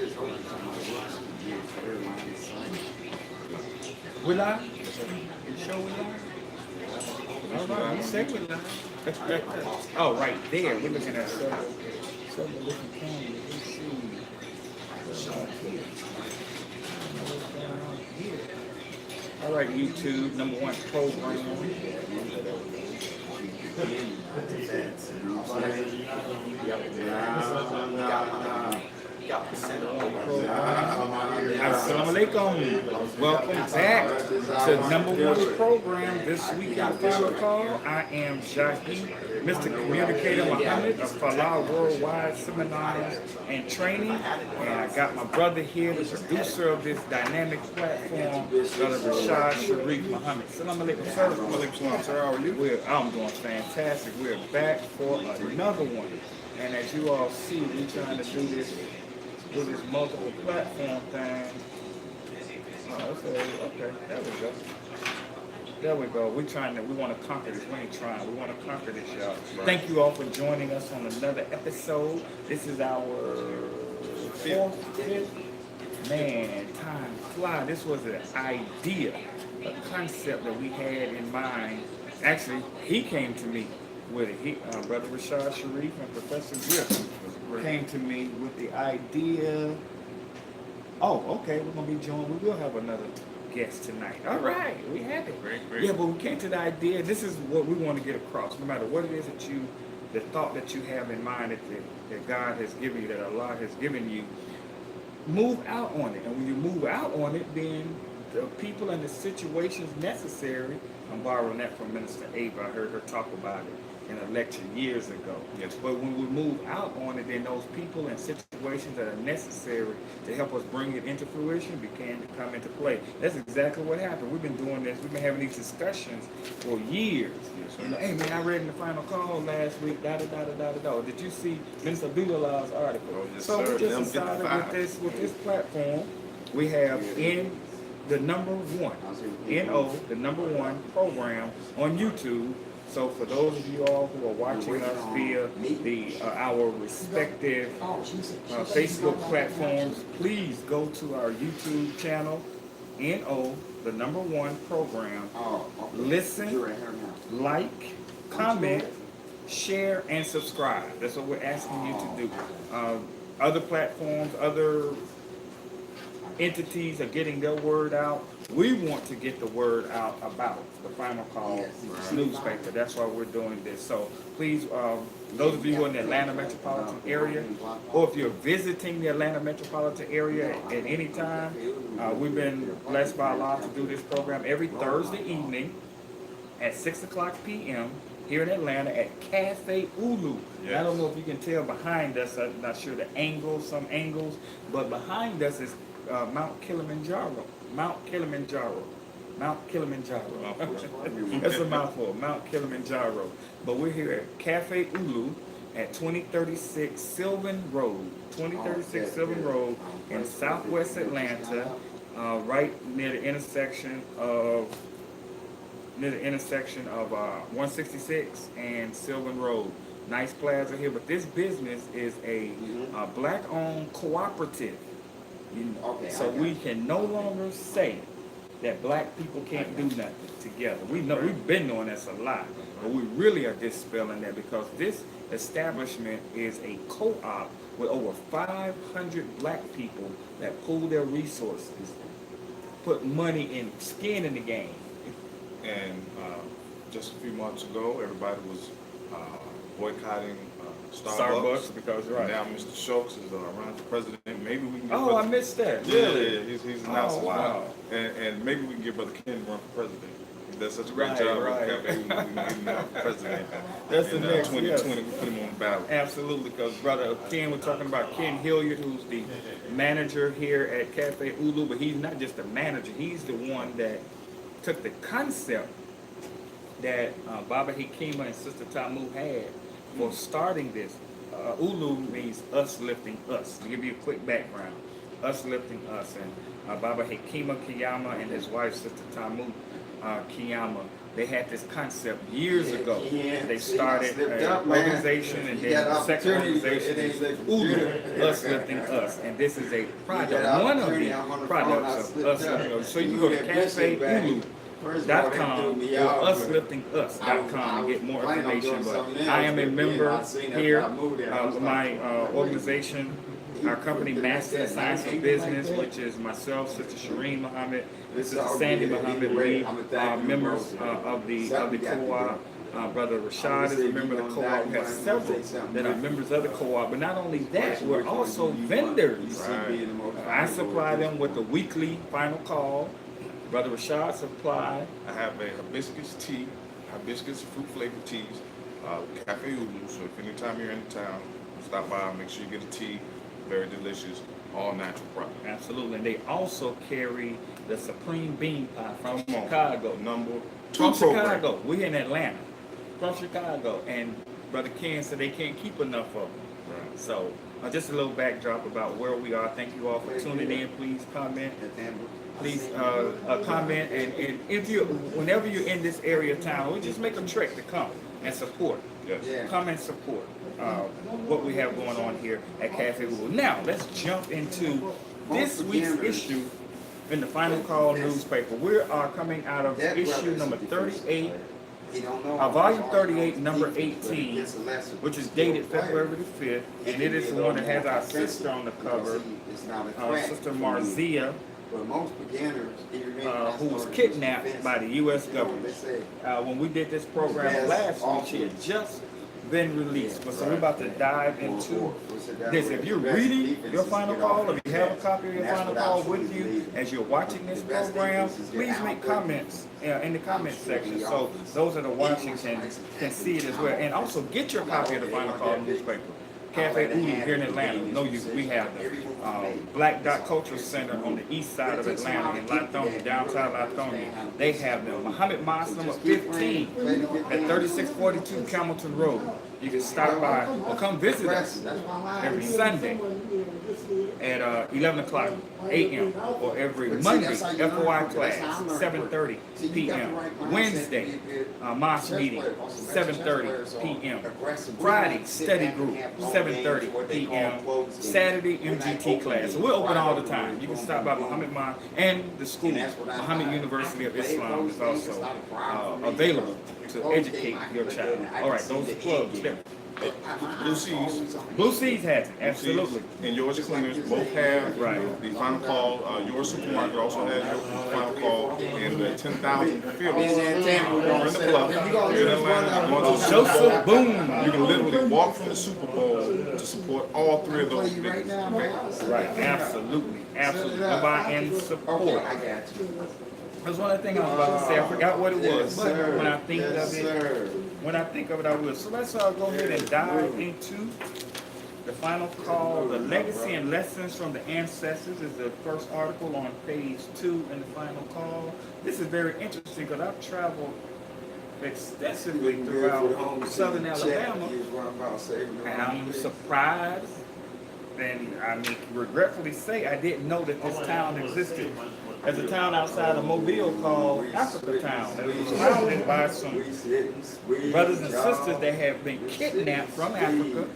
We live? You sure we live? All right, we say we live. Oh, right there. We're looking at several different cameras. Let's see. What's on here? I don't know what's going on here. All right, YouTube, #1 program. Assalamu alaikum. Welcome back to #1 program this week in Final Call. I am Jahi, Mr. Communicator Muhammad of Falah Worldwide Seminars and Training. And I got my brother here, the producer of this dynamic platform, Brother Rashad Sharif Muhammad. Assalamu alaikum, sir. Assalamu alaikum, sir. How are you? I'm doing fantastic. We're back for another one. And as you all see, we're trying to do this multiple platform thing. Oh, okay, there we go. There we go. We want to conquer this. We ain't trying. We want to conquer this, y'all. Right. Thank you all for joining us on another episode. This is our fifth. Man, time fly. This was an idea, a concept that we had in mind. Actually, he came to me with it. Brother Rashad Sharif and Professor Griff came to me with the idea. Oh, okay, we're gonna be joined. We will have another guest tonight. All right, we have it. Great. Yeah, but we came to the idea. This is what we want to get across. No matter what it is the thought that you have in mind that God has given you, that Allah has given you, move out on it. And when you move out on it, then the people and the situations necessary. I'm borrowing that from Minister Ava. I heard her talk about it in a lecture years ago. Yes. But when we move out on it, then those people and situations that are necessary to help us bring it into fruition begin to come into play. That's exactly what happened. We've been doing this. We've been having these discussions for years. Yes, hey man, I read in the Final Call last week. Did you see Minister Abdullah's article? Oh, yes, so sir. we just decided with this platform, we have in the #1, NO, the #1 program on YouTube. So for those of you all who are watching us via our respective Facebook platforms, please go to our YouTube channel, NO, the #1 program. Listen, like, comment, share, and subscribe. That's what we're asking you to do. Other platforms, other entities are getting their word out. We want to get the word out about the Final Call newspaper. That's why we're doing this. So please, those of you who are in the Atlanta metropolitan area, or if you're visiting the Atlanta metropolitan area at any time, we've been blessed by Allah to do this program every Thursday evening at 6:00 p.m. here in Atlanta at Cafe Ulu. Yes. I don't know if you can tell behind us. I'm not sure the angles, some angles, but behind us is Mount Kilimanjaro. That's a mouthful. Mount Kilimanjaro. But we're here at Cafe Ulu at 2036 Sylvan Road. 2036 Sylvan Road in Southwest Atlanta, right near the intersection of 166 and Sylvan Road. Nice plaza here, but this business is a black-owned cooperative. So we can no longer say that black people can't do nothing together. We know we've been doing this a lot, but we really are dispelling that because this establishment is a co-op with over 500 black people that pool their resources, put money in skin in the game. And just a few months ago, everybody was boycotting Starbucks because now Mr. Schultz is running for president. Maybe we can. I missed that. Yeah, he's announced his wow. And maybe we can get Brother Ken to run for president. He does such a great job. Maybe we can get him for president. That's the next 2020. We put him on the ballot. Absolutely, because Brother Ken, we're talking about Ken Hilliard, who's the manager here at Cafe Ulu, but he's not just the manager. He's the one that took the concept that Baba Hikima and Sister Tamu had for starting this. Ulu means us lifting us. To give you a quick background, us lifting us. And Baba Hikima Kiyama and his wife, Sister Tamu Kiyama, They had this concept years ago. Yeah. They See, I started slipped an up, man. organization, and You then got the second opportunity, organization it ain't is like Ulu, computer. Us Lifting Us. And this is a product, got one of opportunity, the I'm on the phone, products I of slipped Us up. Lifting Us. So you You can go to that biscuit bag. First of all, they cafeulu.com threw me or out, but usliftingus.com and get more planning on information. doing But something I else, am a but member then I seen that here I moved there, I was of like, my organization, our company, Master in Science of Business, which is myself, Sister Shireen Muhammad, Sister Sandy Muhammad. We are members of the co-op. Brother Rashad is a member of the co-op. We have several that are members of the co-op. But not only that, we're also vendors. I supply them with the weekly final call. Brother Rashad supply. I have a hibiscus tea, hibiscus fruit flavored teas, Cafe Ulu. So if anytime you're in town, stop by, make sure you get a tea. Very delicious, all natural product. Absolutely. And they also carry the Supreme Bean Pie from Come on. Chicago. Number 2 From program. Chicago. We're in Atlanta. From Chicago. And Brother Ken said they can't keep enough of them. Right. So just a little backdrop about where we are. Thank you all for tuning in. Please comment. Please comment. And if you, whenever you're in this area of town, we just make a trek to come and support. Yes. Yeah. Come and support what we have going on here at Cafe Ulu. Now, let's jump into this week's issue in the Final Call newspaper. We are coming out of issue number 38, volume 38, number 18, which is dated February the 5th, and it is the one that has our sister on the cover, Sister Marzia, who was kidnapped by the U.S. government. When we did this program last week, she had just been released. But so we're about to dive into this. If you're reading your final call, if you have a copy of your final call with you as you're watching this program, please make comments in the comment section so those that are watching can see it as well. And also get your copy of the Final Call newspaper. Cafe Ulu here in Atlanta. We have the Black Dot Cultural Center on the east side of Atlanta in Lithonia, downtown Lithonia. They have the Muhammad Mosque number 15 at 3642 Camelton Road. You can stop by or come visit us every Sunday at 11 o'clock a.m. or every Monday, FOI class, 7:30 p.m. Wednesday, mosque meeting, 7:30 p.m. Friday, study group, 7:30 p.m. Saturday, MGT class. So we're open all the time. You can stop by Muhammad Mosque, and the school, Muhammad University of Islam, is also available to educate your child. All right, those are plugs there. Blue Seas. Blue Seas has it, absolutely. And Yours Cleaners both have Right. the Final Call. Your supermarket also has your Final Call, and the 10,000 affiliates are in the club. Here in Atlanta, going to the Super Bowl. Joseph Boone. You can literally walk from the Super Bowl to support all three of those businesses. Right, absolutely, absolutely. Go by and support. That's one of the things I was about to say. I forgot what it was, but when I think of it, I will. So let's go ahead and dive into the Final Call. The Legacy and Lessons from the Ancestors is the first article on page 2 in the Final Call. This is very interesting because I've traveled extensively throughout southern Alabama, and I'm surprised, and I mean, regretfully say, I didn't know that this town existed. There's a town outside of Mobile called Africa Town. It was founded by some brothers and sisters that have been kidnapped from Africa,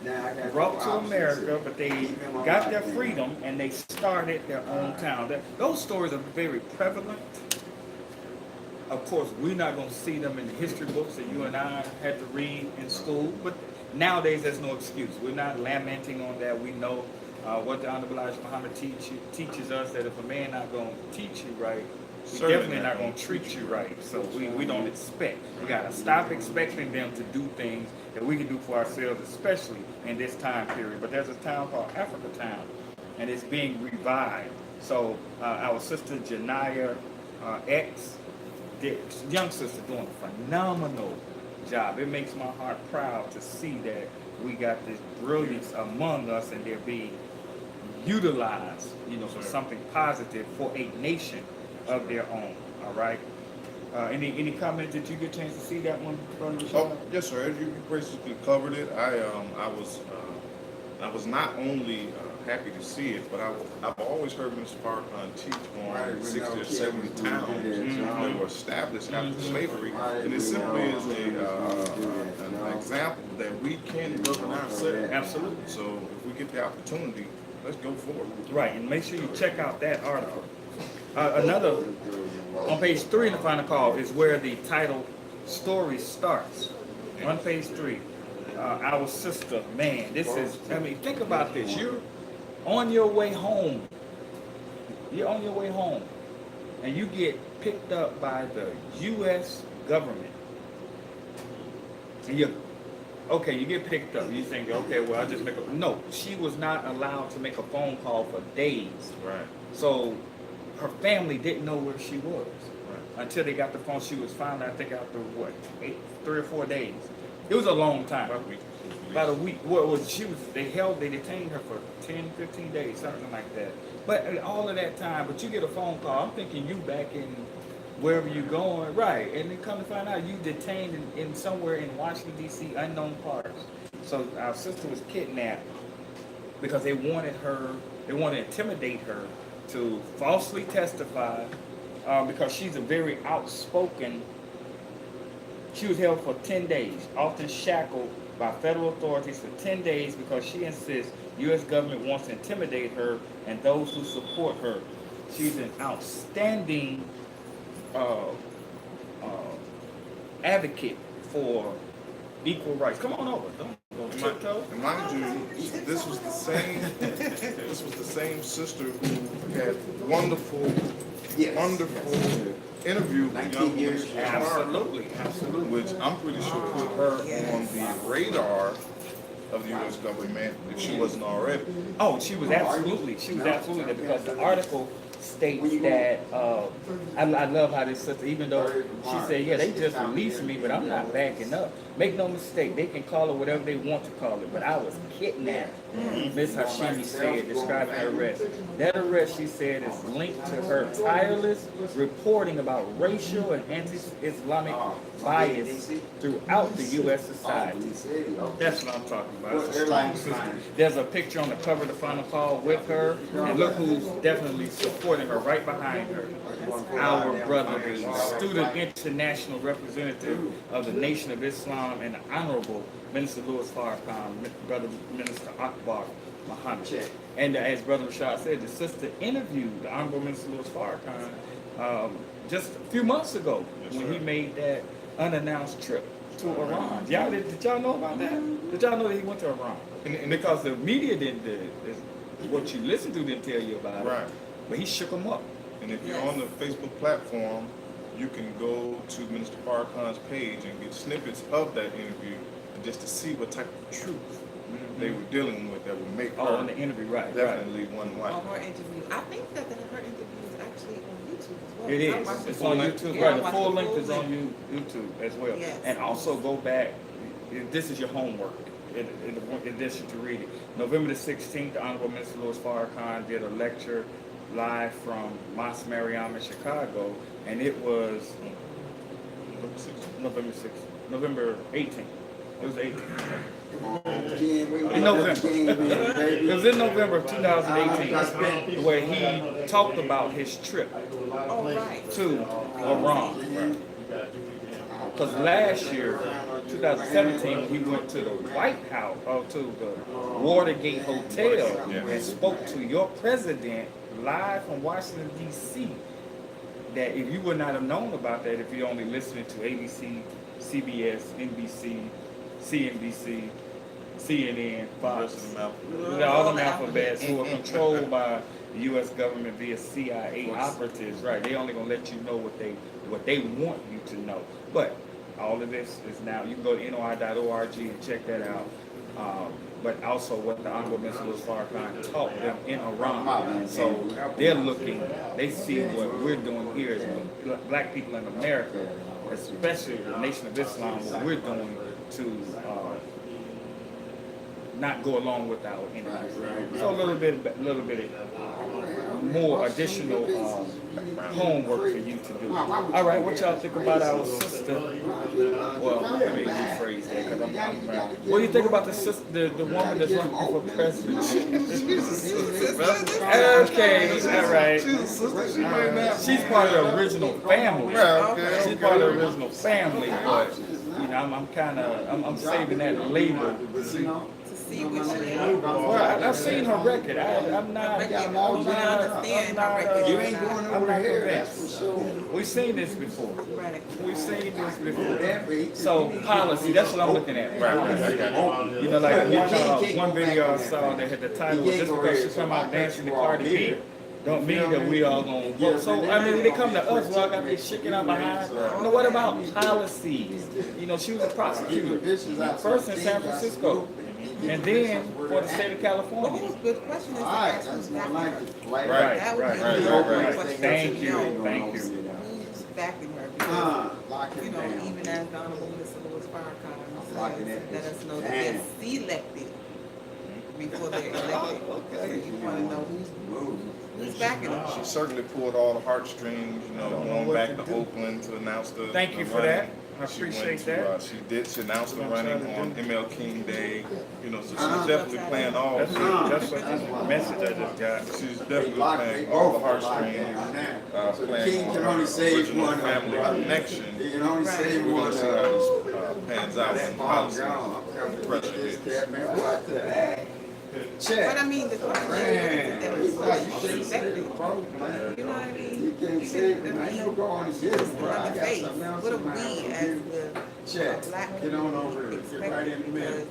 brought to America, but they got their freedom and they started their own town. Those stories are very prevalent. Of course, we're not going to see them in the history books that you and I had to read in school, but nowadays there's no excuse. We're not lamenting on that. We know what the Honorable Elijah Muhammad teaches us, that if a man not going to teach you right, he's definitely not going to treat you right. So we don't expect. We got to stop expecting them to do things that we can do for ourselves, especially in this time period. But there's a town called Africa Town, and it's being revived. So our sister Janiyah X, the young sister, doing a phenomenal job. It makes my heart proud to see that we got this brilliance among us, and they're being utilized, for something positive for a nation of their own. All right. Any comment? Did you get a chance to see that one, Brother Rashad? Oh, yes, sir. You basically covered it. I was not only happy to see it, but I've always heard Mr. Farrakhan teach on 60 or 70 towns that were established after slavery, and it simply is an example that we can govern ourselves. Absolutely. So if we get the opportunity, let's go forward. Right, and make sure you check out that article. Another, on page 3 in the final call is where the title story starts. On page 3, our sister, man, this is, I mean, think about this. You're on your way home. You're on your way home, and you get picked up by the U.S. government. And you get picked up. You think, okay, well, I'll just make a... No, she was not allowed to make a phone call for days. Right. So her family didn't know where she was. Right. Until they got the phone. She was found, I think, after what, 3 or 4 days. It was a long time. About a week. About a week. Well, they detained her for 10, 15 days, something like that. But all of that time, but you get a phone call, I'm thinking you back in wherever you're going, right? And then come to find out you detained in somewhere in Washington, D.C., unknown parts. So our sister was kidnapped because they wanted to intimidate her to falsely testify because she's a very outspoken. She was held for 10 days, often shackled by federal authorities for 10 days because she insists U.S. government wants to intimidate her and those who support her. She's an outstanding advocate for equal rights. Come on over. Don't go tiptoe. And mind you, this was the same sister who had wonderful interview with young Mr. Absolutely, absolutely. which I'm pretty sure put her on the radar of the U.S. government if she wasn't already. Oh, she was absolutely there because the article states that I love how this sister, even though she said, yeah, they just released me, but I'm not backing up. Make no mistake, they can call it whatever they want to call it, but I was kidnapped. Ms. Hashimi said, describing her arrest. That arrest, she said, is linked to her tireless reporting about racial and anti-Islamic bias throughout the U.S. society. That's what I'm talking about. It's a strong sister. There's a picture on the cover of the final call with her, and look who's definitely supporting her right behind her. Our brother, the student international representative of the Nation of Islam and the Honorable Minister Louis Farrakhan, Brother Minister Akbar Muhammad. And as Brother Rashad said, the sister interviewed the Honorable Minister Louis Farrakhan just a few months ago when he made that unannounced trip to Iran. Did y'all know about that? Did y'all know that he went to Iran? And because the media didn't, what you listen to didn't tell you about Right. it. But he shook them up. And if you're on the Facebook platform, you can go to Minister Farrakhan's page and get snippets of that interview and just to see what type of truth they were dealing with that would make her in the interview, right. definitely one white. On her interview. I think that her interview is actually on YouTube as well. It I is. watched It's the on full- YouTube. yeah, I Right, the watched full the length full is on length. YouTube as well. Yes. And also go back. This is your homework. In addition to reading, November the 16th, the Honorable Minister Louis Farrakhan did a lecture live from Mosque Mariam in Chicago, and it was November 18th. It was 18th. In November. It was in November of 2018 where he talked about his trip Oh, right. to Iran. Because last year, 2017, he went to the White House, or to the Watergate Hotel, and spoke to your president live from Washington, D.C. That if you would not have known about that, if you're only listening to ABC, CBS, NBC, CNBC, CNN, Fox, all the alphabets who are controlled by the U.S. government via CIA operatives, right? They only gonna let you know what they want you to know. But all of this is now, you can go to NOI.org and check that out. But also what the Honorable Minister Louis Farrakhan taught them in Iran. So they see what we're doing here as black people in America, especially the Nation of Islam, what we're doing to not go along with our enemies. So a little bit more additional homework for you to do. All right, what y'all think about our sister? Well, let me rephrase that because what do you think about the sister, the woman that's running for president? Okay, all right. She's part of the original family. She's part of the original family, but you know, I'm saving that label. To see what she is. Well, I've seen her record. I'm not convinced. We've seen this before. Right. We've seen this before. So policy, that's what I'm looking at. You know, like one video I saw that had the title, just because she's talking about dancing to Cardi B, don't mean that we all gonna vote. So I mean, they come to us, well, I got this shaking out behind. You know, what about policies? You know, she was a prosecutor, first in San Francisco, and then for the state of California. But the question is, Right. that would be the question. Thank you. Who's backing her? Because, you know, even as the Honorable Minister Louis Farrakhan says, let us know that they're selected before they're elected. So you want to know who's backing them. She certainly pulled all the heartstrings, you know, going back to Oakland to announce the. Thank you for that. I appreciate that. She announced the running on ML King Day, you know, so she's definitely playing all. That's a message I just got. She's definitely playing all the heartstrings, playing on her original family connection. You can only say We're one. gonna see how this pans out when policy pressure hits. But I mean, the question is that it's selected. You know what I mean? You can't say, I know go on and get it, bro. I On the got face. something else. What are we as Check. the black Get on over here. Get expect? right in the middle. Because,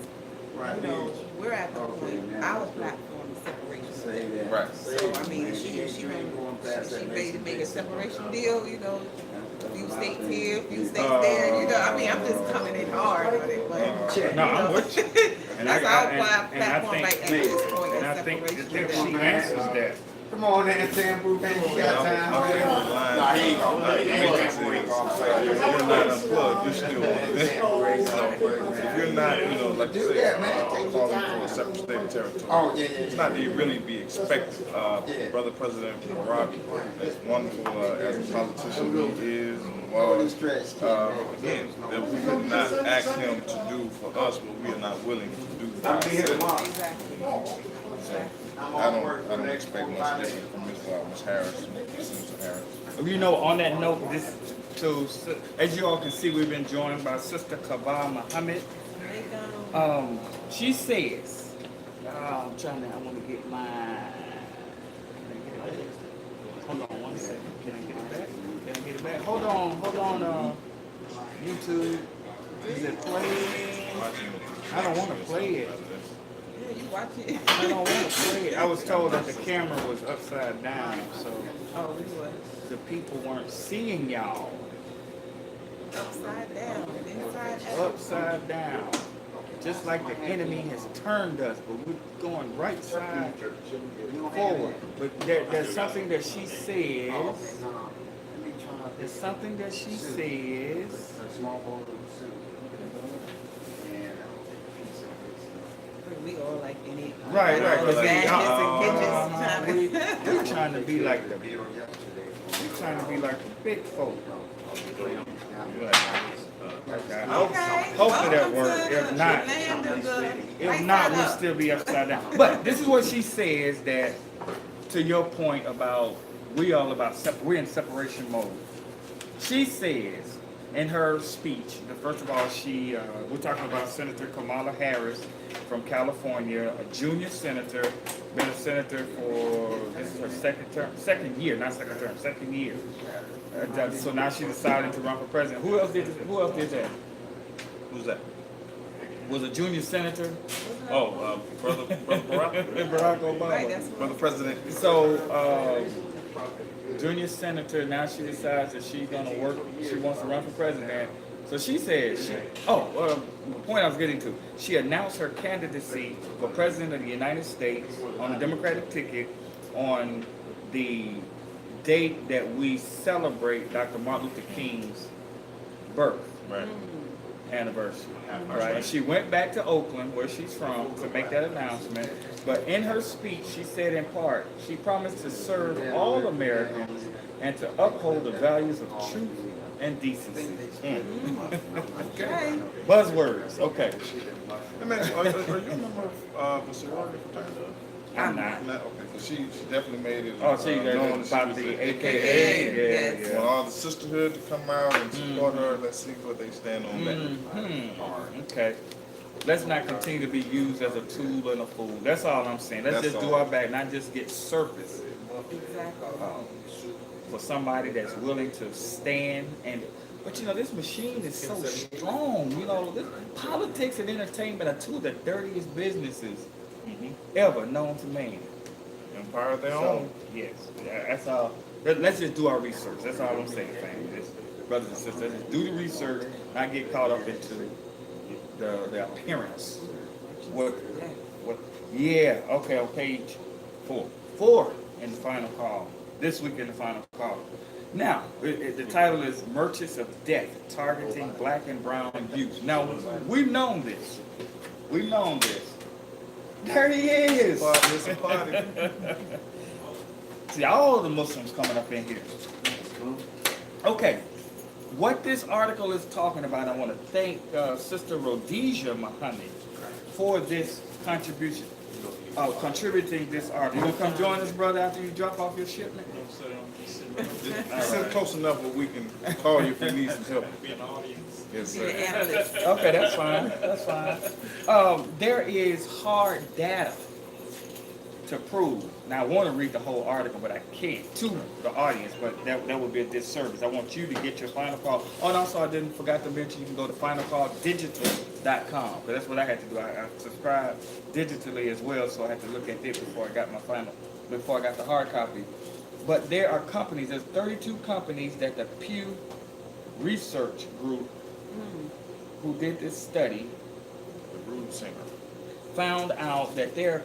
Right you know, there. we're at the Okay, point, now, our let's go. platform is separation. Say that. Right. So, I mean, she ready to make a separation deal, you know, a few states here, a few states there, you know, I mean, I'm just coming in hard on it, but. No, I'm with you. That's our and I platform think, right at this point, and I is think separation. that she answers that. Come on, that Tambu, man, you got time. Nah, he ain't gonna let it. If you're not unplugged, you're still on this. If you're not, you know, like you said, calling for a separate state and territory. Oh, yeah. It's not that you really be expected. Brother President Barack, as wonderful as a politician he is and was, again, that we could not ask him to do for us what we are not willing to do for ourselves. Exactly. I don't expect much different from Ms. Harris, Senator Harris. You know, on that note, as you all can see, we've been joined by Sister Kaba Muhammad. She says, I want to get my, hold on one second. Can I get it back? Hold on, YouTube. Is it playing? I don't want to play it. Yeah, you watch it. I don't want to play it. I was told that the camera was upside down, so Oh, we was the people weren't seeing y'all. upside down, inside out. Upside down. Just like the enemy has turned us, but we're going right side forward. But there's something that she says. There's something that she says. We all like any. Right. All the badness and We're trying to be like the big folk. Okay. Hopefully that works. If not, we'll still be upside down. But this is what she says, that to your point about we're in separation mode. She says in her speech, first of all, we're talking about Senator Kamala Harris from California, a junior senator, been a senator for, this is her second year. So now she decided to run for president. Who else did that? Who's that? Was a junior senator? Oh, Brother Barack? Barack Obama. Right, that's Brother President. So, junior senator, now she decides that she wants to run for president. So she says, the point I was getting to, she announced her candidacy for president of the United States on the Democratic ticket on the date that we celebrate Dr. Martin Luther King's birth. Right. anniversary. Right. And she went back to Oakland, where she's from, to make that announcement. But in her speech, she said in part, she promised to serve all Americans and to uphold the values of truth and decency. Okay. Buzzwords. Okay. Hey, man, are you a member of the sorority fraternity? I'm not. Not, okay, because she definitely made it Oh, see, known that's that about she the was AKA. Yes. Yeah, Want all the sisterhood to come out and support her. Let's see what they stand on that. Mm-hmm. Okay. Let's not continue to be used as a tool and a fool. That's all I'm saying. Let's That's just do all. our best, not just get surface Exactly. for somebody that's willing to stand and. But you know, this machine is so strong. You know, this, politics and entertainment are two of the dirtiest businesses ever known to man. Empire of their So, own. yes, that's all. Let's just do our research. That's all I'm saying, family. Brothers and sisters, just do the research, not get caught up into the appearance. What? Yeah. Okay. On page 4. 4 in the final call. This week in the final call. Now, the title is "Merchants of Death Targeting Black and Brown Youth." Now, we've known this. We've known this. There he is. It's a party. See, all the Muslims coming up in here. Okay, what this article is talking about, I want to thank Sister Rhodesia Muhammad for this contribution, contributing this article. You gonna come join us, brother, after you drop off your shipment? Sit close enough where we can call you if we need some help. Yes, Be the sir. analyst. Okay, that's fine. That's fine. There is hard data to prove. Now, I want to read the whole article, but I can't to the audience, but that would be a disservice. I want you to get your final call. Oh, and also, I forgot to mention, you can go to finalcalldigital.com, because that's what I had to do. I subscribed digitally as well, so I had to look at it before I got before I got the hard copy. But there are companies, there's 32 companies that the Pew Research Group, who did this study, The Rude Singer. found out that they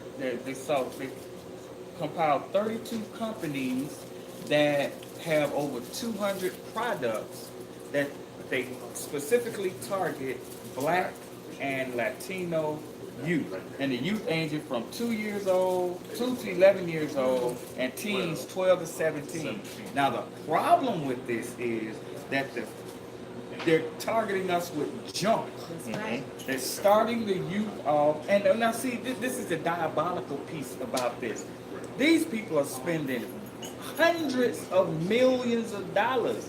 compiled 32 companies that have over 200 products that they specifically target Black and Latino youth, and the youth ranging from 2 years old, 2 to 11 years old, and teens 12 to 17. Now the problem with this is that they're targeting us with junk. That's right. They're starting the youth off, and now see, this is the diabolical piece about this. These people are spending hundreds of millions of dollars.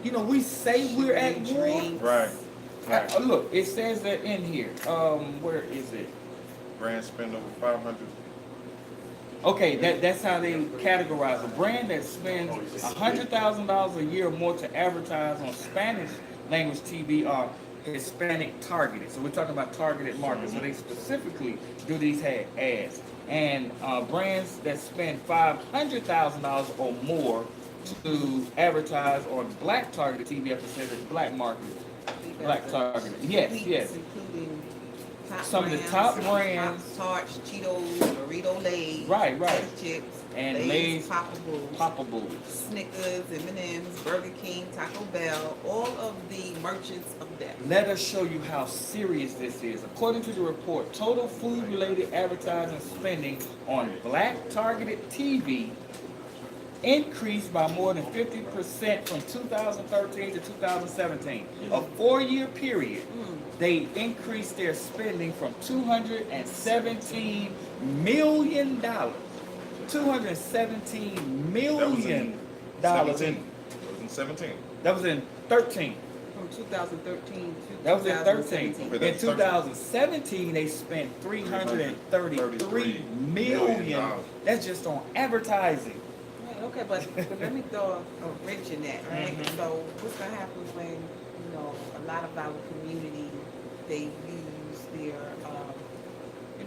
You know, we say we're at war. Right. Look, it says that in here. Where is it? Brand spend over 500. Okay, that's how they categorize a brand that spends $100,000 a year or more to advertise on Spanish language TV are Hispanic targeted. So we're talking about targeted markets. So they specifically do these ads. And brands that spend $500,000 or more to advertise on Black targeted TV episodes, Black market. Black targeted. Yes. Including Some of the top brands. Pop Tarts, Cheetos, Dorito Lay's, Right. chips, And Lay's Poppables, Poppables. Snickers, M&M's, Burger King, Taco Bell, all of the merchants of death. Let us show you how serious this is. According to the report, total food-related advertising spending on Black targeted TV increased by more than 50% from 2013 to 2017. A 4-year period, they increased their spending from $217 million. $217 million. That was in 17. That was in 13. From 2013 to That was in 13. 2017. Okay, In that's 2017, they spent $333 million. That's just on advertising. Right, okay, but let me throw a wrench in that, right? So what's gonna happen when, you know, a lot of our community, they use their,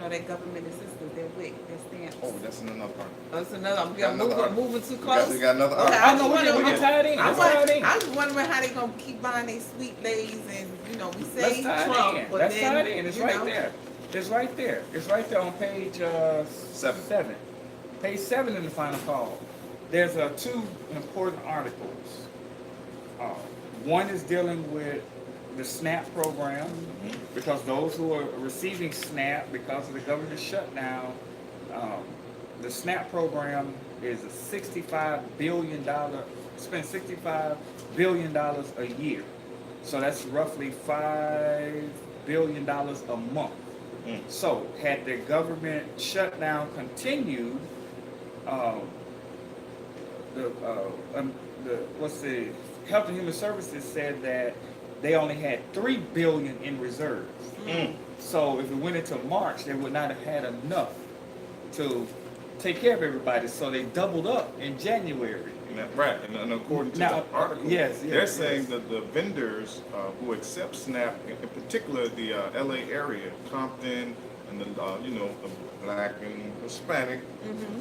their government assistance, their WIC, their stamps. Oh, that's in another part. That's another, Got another moving too close. We got another Okay, article. I know we can tie it in. Let's tie it in. I was wondering how they gonna keep buying these sweet lays and, you know, we say Let's tie Trump, it in. but Let's then, tie it in. It's you right know, there. It's right there. It's right there on page 7. Page 7 in the final call. There's 2 important articles. One is dealing with the SNAP program, because those who are receiving SNAP because of the government shutdown, the SNAP program is a $65 billion, spend $65 billion a year. So that's roughly $5 billion a month. So had the government shutdown continued, the Health and Human Services said that they only had $3 billion in reserves. So if it went into March, they would not have had enough to take care of everybody. So they doubled up in January. Right, and according to Now, the article, yes, they're yes, saying yes. that the vendors who accept SNAP, in particular the LA area, Compton, and the the Black and Hispanic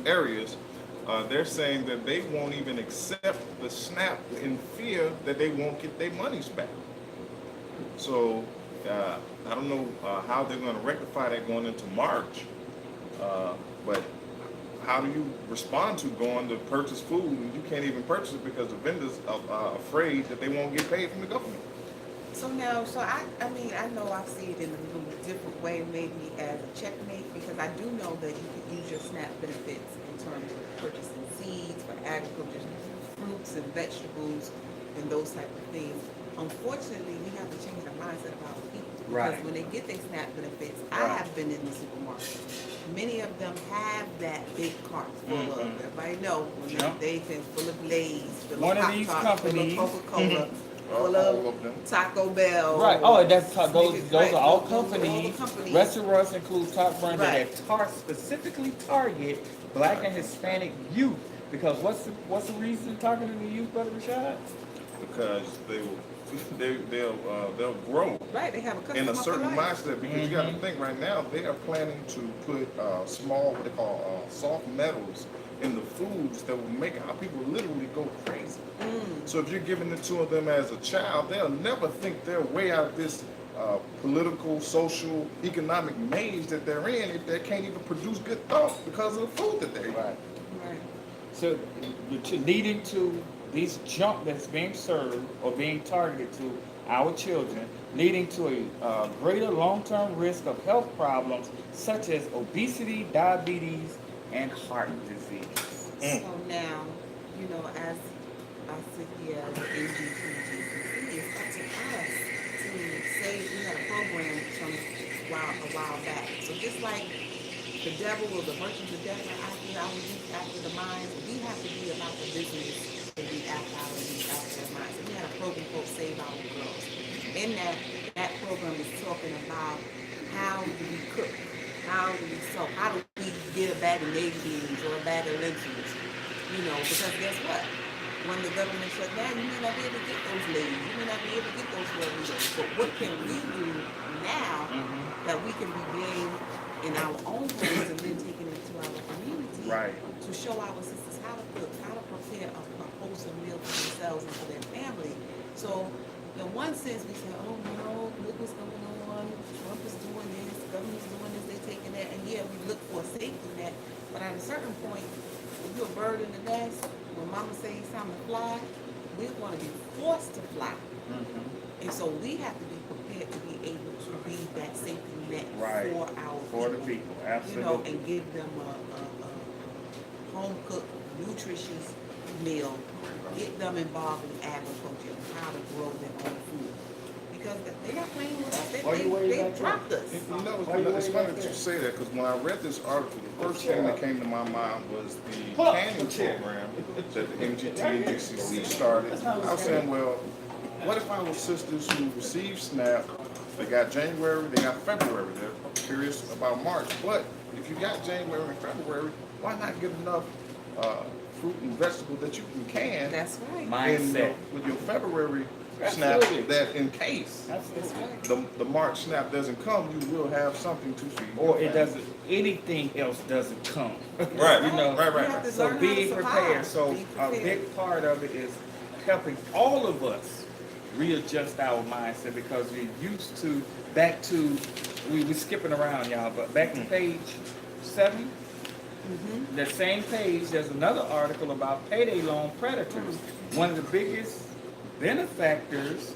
areas, they're saying that they won't even accept the SNAP in fear that they won't get their monies back. So I don't know how they're going to rectify that going into March, but how do you respond to going to purchase food and you can't even purchase it because the vendors are afraid that they won't get paid from the government? So now, I mean, I know I see it in a little different way, maybe as a checkmate, because I do know that you can use your SNAP benefits in terms of purchasing seeds for agriculture, fruits and vegetables, and those type of things. Unfortunately, we have to change our mindset about people. Because Right. when they get their SNAP benefits, I have been in the supermarket. Many of them have that big cart full of, everybody know, when Yep. they can full of Lay's, full One of of these Pop-Tarts, full of companies- Coca-Cola, full All of them. Taco Bell. Right. Oh, those Snickers, are right, all those companies. companies. Restaurants include top brands Right. that specifically target Black and Hispanic youth. Because what's the reason targeting the youth, Brother Rashad? Because they'll grow Right, they have a in customer a certain for life. mindset, because you got to think right now they are planning to put small, what they call soft metals in the foods that will make our people literally go crazy. So if you're giving it to them as a child, they'll never think their way out of this political, social, economic maze that they're in if they can't even produce good thoughts because of the food that they eat. Right. So leading to these junk that's being served or being targeted to our children, leading to a greater long-term risk of health problems such as obesity, diabetes, and heart disease. So now, as I sit here as an AGPGCC, it's up to us to say we had a program a while back. So just like the devil or the merchants of death are after the minds, we have to be about the business and be after their minds. So we had a program called Save Our Girls. In that program is talking about how do we cook, how do we sew, how do we get a bag of navy beans or a bag of lentils, because guess what? When the government shut down, you may not be able to get those ladies, you may not be able to get those revenues. But what can we do now that we can begin in our own homes and then taking it to our community to show our sisters how to cook, how to prepare a wholesome meal for themselves and for their family. So in one sense we say, oh no, look what's going on, Trump is doing this, the government's doing this, they're taking that, and yeah, we look for a safety net, but at a certain point, if you're a bird in the nest, when mama says it's time to fly, we're going to be forced to fly. And so we have to be prepared to be able to be that safety net for the people, absolutely. and give them a home-cooked, nutritious meal. Get them involved in agriculture and how to grow their own food. Because they're not playing with us. They dropped us. It's funny that you say that, because when I read this article, the first thing that came to my mind was the canning program that the MGT and GCC started. I was saying, well, what if our sisters who received SNAP, they got January, they got February, they're curious about March, but if you got January and February, why not get enough fruit and vegetable that you can That's right. Mindset. with your February SNAP, Absolutely. that in case That's right. the March SNAP doesn't come, you will have something to feed. Or it doesn't, anything else doesn't come. Right, You know, right, We right. have to So learn how to being survive. prepared. So Be a prepared. big part of it is helping all of us readjust our mindset, because we're skipping around, y'all, but back to page 7. That same page, there's another article about payday loan predators. One of the biggest benefactors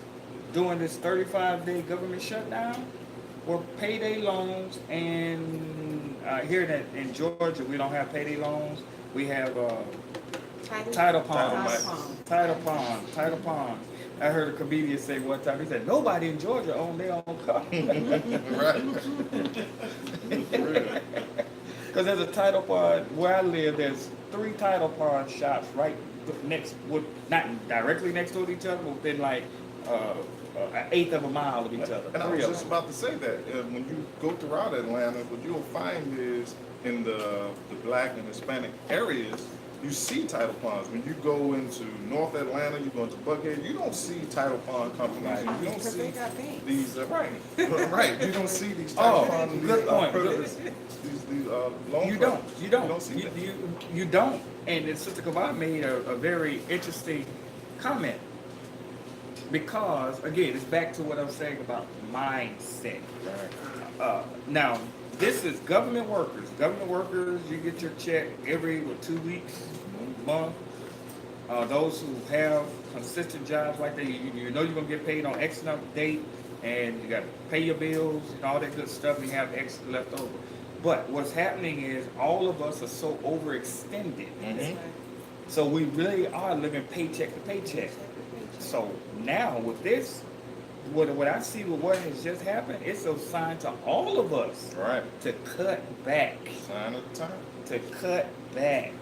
during this 35-day government shutdown were payday loans, and here in Georgia we don't have payday loans. We have title ponds. Title ponds. I heard a comedian say one time, he said, nobody in Georgia own their own car. Right. Because there's a title pond where I live, there's 3 title pond shops right next, not directly next to each other, but within like an eighth of a mile of each other. And I was just about to say that when you go throughout Atlanta, what you'll find is in the black and Hispanic areas, you see title ponds. When you go into North Atlanta, you go into Buckhead, you don't see title pond companies. Right. And you don't Because see they got banks. these right. You don't see these title ponds. Good point. These loan You companies. don't. See that. You don't. And then Sister Kavat made a very interesting comment. Because, again, it's back to what I'm saying about mindset. Right. Now, this is government workers. Government workers, you get your check every 2 weeks, month. Those who have consistent jobs like that, you know you're going to get paid on X number date, and you got to pay your bills and all that good stuff, and you have extra left over. But what's happening is all of us are so overextended. Mm-hmm. So we really are living paycheck to paycheck. So now with this, what I see with what has just happened, it's a sign to all of us Right. to cut back, Sign of the time. to cut back,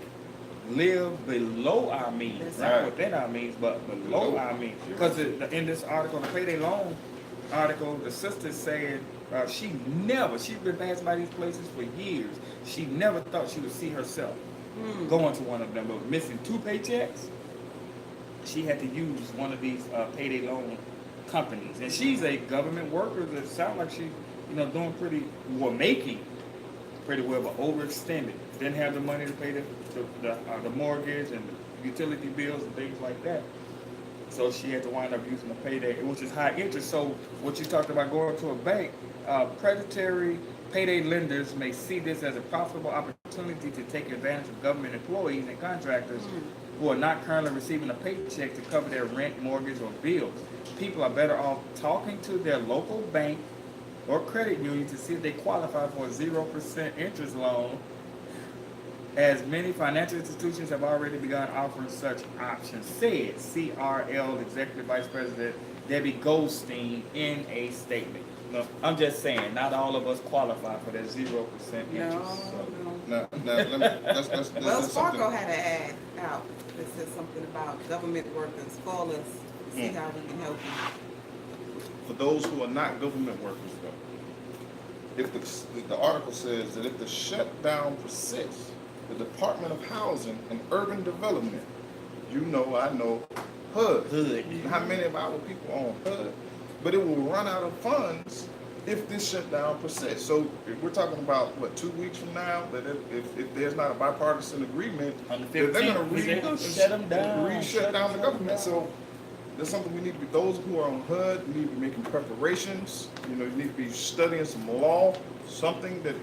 live below our means, That's not right. within our means, but below our means. Because in this article, the payday loan article, the sister said she's been passing by these places for years. She never thought she would see herself going to one of them, but missing 2 paychecks. She had to use one of these payday loan companies, and she's a government worker that sounds like she, doing making pretty well, but overextended. Didn't have the money to pay the mortgage and the utility bills and things like that. So she had to wind up using the payday, which is high interest. So what you talked about going to a bank, predatory payday lenders may see this as a profitable opportunity to take advantage of government employees and contractors who are not currently receiving a paycheck to cover their rent, mortgage, or bills. People are better off talking to their local bank or credit union to see if they qualify for a 0% interest loan, as many financial institutions have already begun offering such options, said CRL Executive Vice President Debbie Goldstein in a statement. No, I'm just saying, not all of us qualify for that 0% interest. Now, let me, let's Wells Fargo something. had an ad out that said something about government workers. Call us, see how we can help you. For those who are not government workers, though, if the article says that if the shutdown persists, the Department of Housing and Urban Development, I know, HUD. How many of our people on HUD? But it will run out of funds if this shutdown persists. So if we're talking about, 2 weeks from now, that if there's not a bipartisan agreement, On the that they're 15th, going to shut them down. shut down the government. So that's something we need to be, those who are on HUD, we need to be making preparations. You need to be studying some law, something that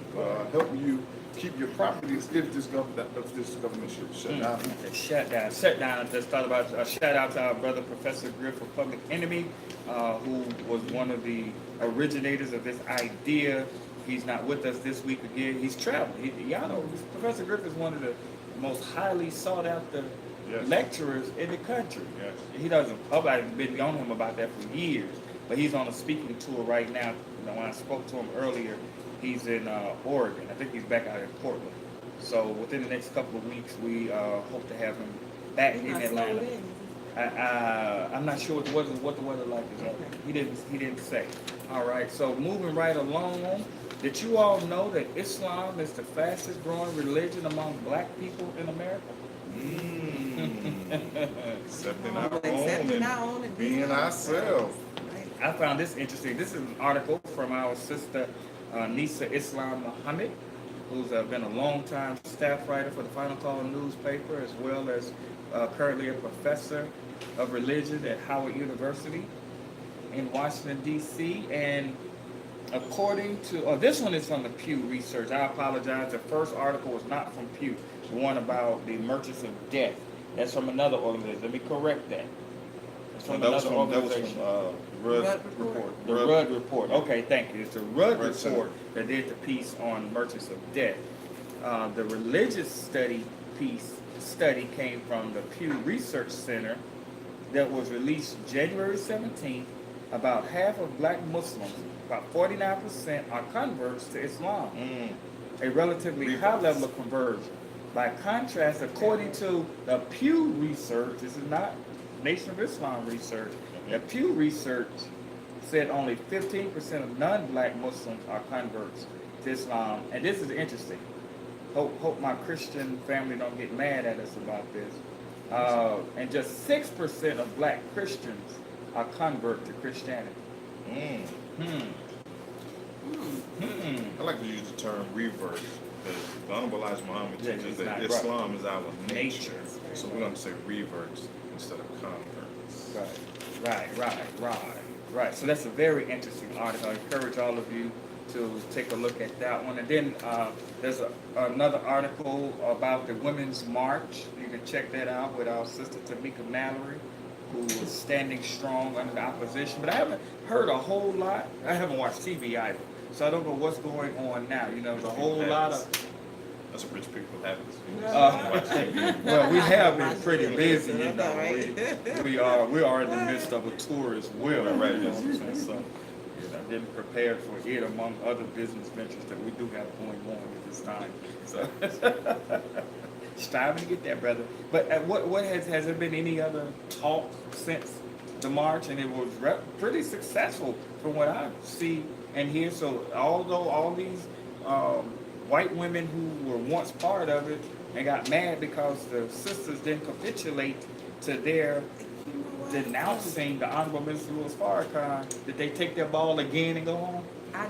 help you keep your properties if this government should shut down. Shut down. I just thought about a shout out to our brother Professor Griff of Public Enemy, who was one of the originators of this idea. He's not with us this week again. He's traveling. Y'all know Professor Griff is one of the most highly sought after lecturers in the country. Yes. He doesn't. I've been on him about that for years, but he's on a speaking tour right now. When I spoke to him earlier, he's in Oregon. I think he's back out in Portland. So within the next couple of weeks, we hope to have him back in Atlanta. I'm not sure what the weather like is. Okay. He didn't say. All right. So moving right along, did you all know that Islam is the fastest growing religion among black people in America? Accepting Accepting our own and being ourselves. Right. I found this interesting. This is an article from our sister Nisa Islam Muhammad, who's been a long-time staff writer for the Final Call newspaper, as well as currently a professor of religion at Howard University in Washington, D.C. And according to, this one is from the Pew Research. I apologize. The first article was not from Pew. The one about the merchants of death. That's from another organization. Let me correct that. It's from that was another from organization. Rudd Report. The Rudd Report. Okay, thank you. It's the Rudd Rudd Center. Report that did the piece on merchants of debt. The religious study came from the Pew Research Center that was released January 17th. About half of black Muslims, about 49%, are converts to Islam, a relatively high level of conversion. By contrast, according to the Pew Research, this is not Nation of Islam research, the Pew Research said only 15% of non-black Muslims are converts to Islam. And this is interesting. Hope my Christian family don't get mad at us about this. And just 6% of black Christians are convert to Christianity. I like to use the term revert. The Honorable Elijah Muhammad Yeah, teaches it's that not Islam is our nature. Nature. So we're going to say reverts instead of converts. Right. So that's a very interesting article. I encourage all of you to take a look at that one. And then there's another article about the Women's March. You can check that out with our sister Tamika Mallory, who was standing strong under the opposition. But I haven't heard a whole lot. I haven't watched TV either, so I don't know what's going on now. You know, there's a whole lot of... That's what rich people habits. Well, we have been pretty busy, you know. Right. We are in the midst of a tour as well, right? You know what I'm saying? So, you know, getting prepared for it among other business ventures that we do have going on at this time. So, striving to get there, brother. But what has there been any other talk since the march? And it was pretty successful from what I see and hear. So, although all these white women who were once part of it and got mad because the sisters didn't capitulate to their denouncing the Honorable Mr. Louis Farrakhan, did they take their ball again and go home? I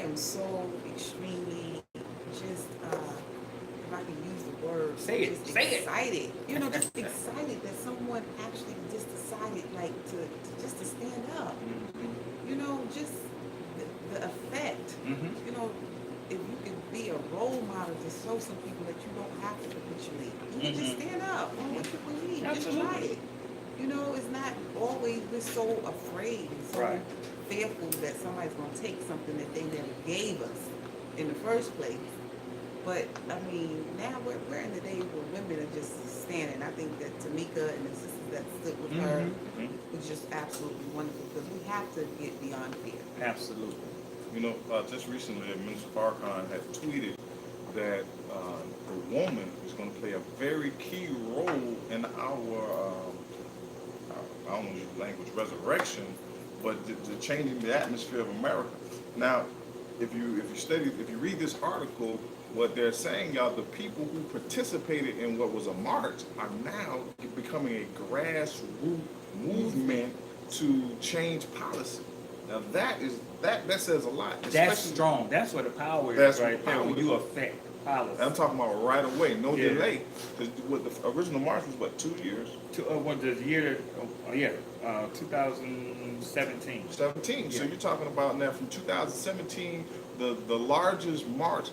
am so extremely just, if I can use the word, Say it, just say it. excited. You know, just excited that someone actually just decided, like, to stand up. You know, just the effect. You know, if you could be a role model to show some people that you don't have to capitulate. You can just stand up on what you believe. Just try it. You know, it's not always, we're so afraid and so fearful that somebody's going to take something that they never gave us in the first place. But, I mean, now we're in the day where women are just standing. I think that Tamika and the sisters that stood with her was just absolutely wonderful because we have to get beyond fear. Absolutely. You know, just recently, Minister Farrakhan had tweeted that the woman is going to play a very key role in our, I don't want to use the language resurrection, but the changing the atmosphere of America. Now, if you read this article, what they're saying, y'all, the people who participated in what was a march are now becoming a grassroots movement to change policy. Now that says a lot. That's strong. That's what the power is right there when you affect policy. I'm talking about right away, no delay. Because what the original march was, what, 2 years? 2017. 17. So you're talking about now from 2017, the largest march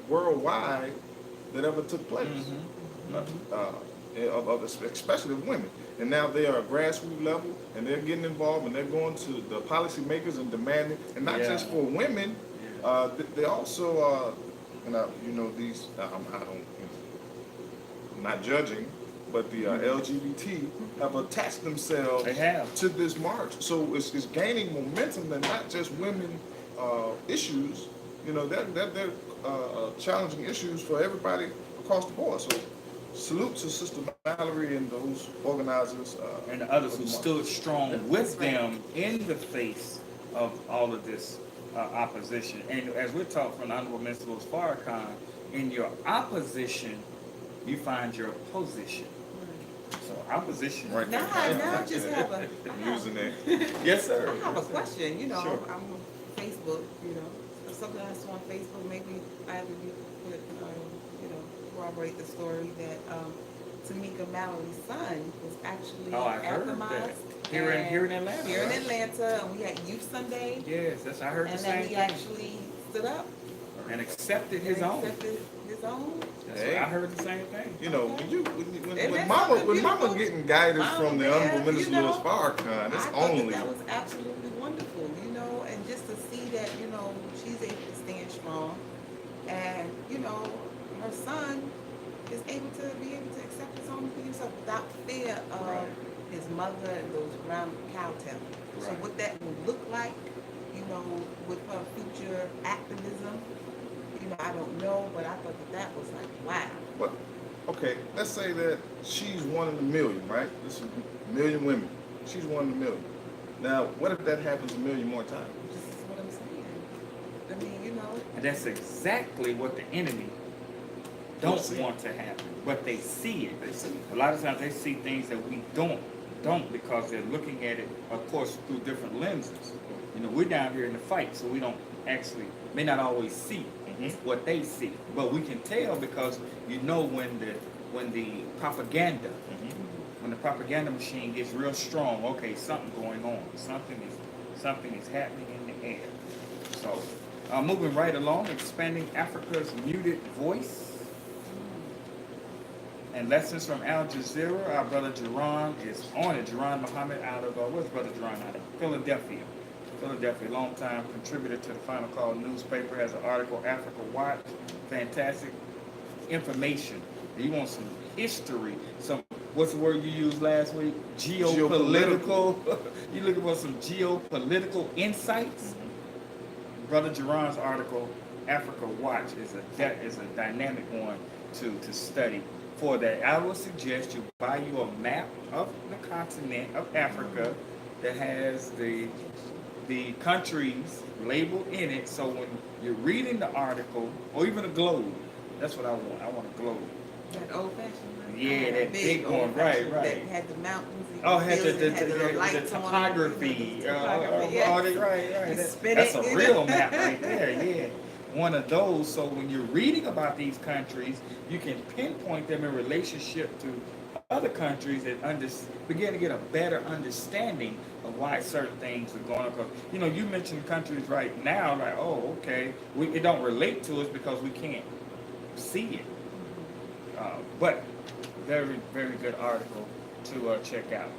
worldwide that ever took place, especially of women. And now they are at grassroots level, and they're getting involved, and they're going to the policymakers and demanding, and not just for women, they also, these, I'm not judging, but the LGBT have attached themselves to this march. So it's gaining momentum, and not just women issues. You know, they're challenging issues for everybody across the board. So salute to Sister Mallory and those organizers. And the others who stood strong with them in the face of all of this opposition. And as we're taught from the Honorable Mr. Louis Farrakhan, in your opposition, you find your position. So opposition. Right. Now I just have a... Using that. Yes, sir. I have a question. You know, Sure. I'm on Facebook, you know. Something I saw on Facebook, maybe I have to corroborate the story that Tamika Mallory's son was actually at the mosque. Here in Atlanta. Here in Atlanta, and we had Youth Sunday. Yes, I heard the and same then thing. he actually stood up And accepted his own. accepted his his own. Hey. I heard the same thing. You know, when And that's mama something beautiful. getting guidance Mama, from the yeah, Honorable Minister you know, Louis Farrakhan, it's I thought only. that was absolutely wonderful, you know, and just to see that, you know, she's able to stand strong, and you know, her son is able to accept his own for himself without fear of Right. his mother and those around cow telling. So Right. what that will look like, you know, with her future activism, you know, I don't know, but I thought that was like, wow. But okay, let's say that she's one in a million, right? This is a million women. She's one in a million. Now, what if that happens a million more times? This is what I'm saying. I mean, you know, And that's exactly what the enemy don't See. want to happen, but they see it. They see. A lot of times they see things that we don't because they're looking at it, of course, through different lenses. You know, we're down here in the fight, so we don't actually, may not always see what they see, but we can tell because you know when the propaganda, when the propaganda machine gets real strong, okay, something going on, something is happening in the air. So, moving right along, expanding Africa's muted voice. And lessons from Al Jazeera. Our brother Jerron is on it. Jerron Muhammad out of, where's brother Jerron out of? Philadelphia. Philadelphia, longtime contributor to the Final Call newspaper, has an article, Africa Watch. Fantastic information. You want some history, some, what's the word you used last week? Geopolitical. You looking for some geopolitical insights? Brother Jerron's article, Africa Watch, is a dynamic one to study. For that, I would suggest you buy you a map of the continent of Africa that has the countries labeled in it. So when you're reading the article, or even a globe, that's what I want. I want a globe. that old fashioned one. Yeah, that big one, old-fashioned right. That had the mountains. and Oh, the had hills and had the lights on it, topography. topography, yes. Right. You spin That's it, a you real know? map right there, yeah. One of those, so when you're reading about these countries, you can pinpoint them in relationship to other countries and begin to get a better understanding of why certain things are going on. 'Cause, you know, you mentioned countries right now, like, oh, okay, it don't relate to us because we can't see it. But very, very good article to check out.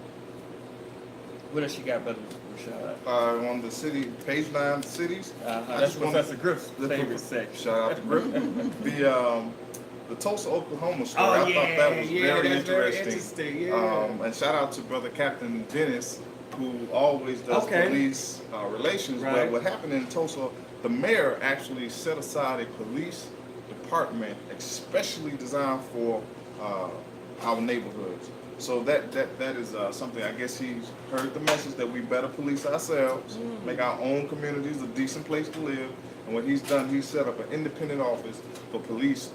What else you got, brother Rashad? On the city, page 9 cities. I That's just wanna- Professor Griff's favorite section. Shout out to Griff. The Tulsa, Oklahoma story. Oh, I thought that was yeah, very that's very interesting. interesting, yeah. And shout out to brother Captain Dennis, who always does police relations. Right. But what happened in Tulsa, the mayor actually set aside a police department especially designed for our neighborhoods. So that is something. I guess he's heard the message that we better police ourselves, make our own communities a decent place to live. And what he's done, he's set up an independent office for police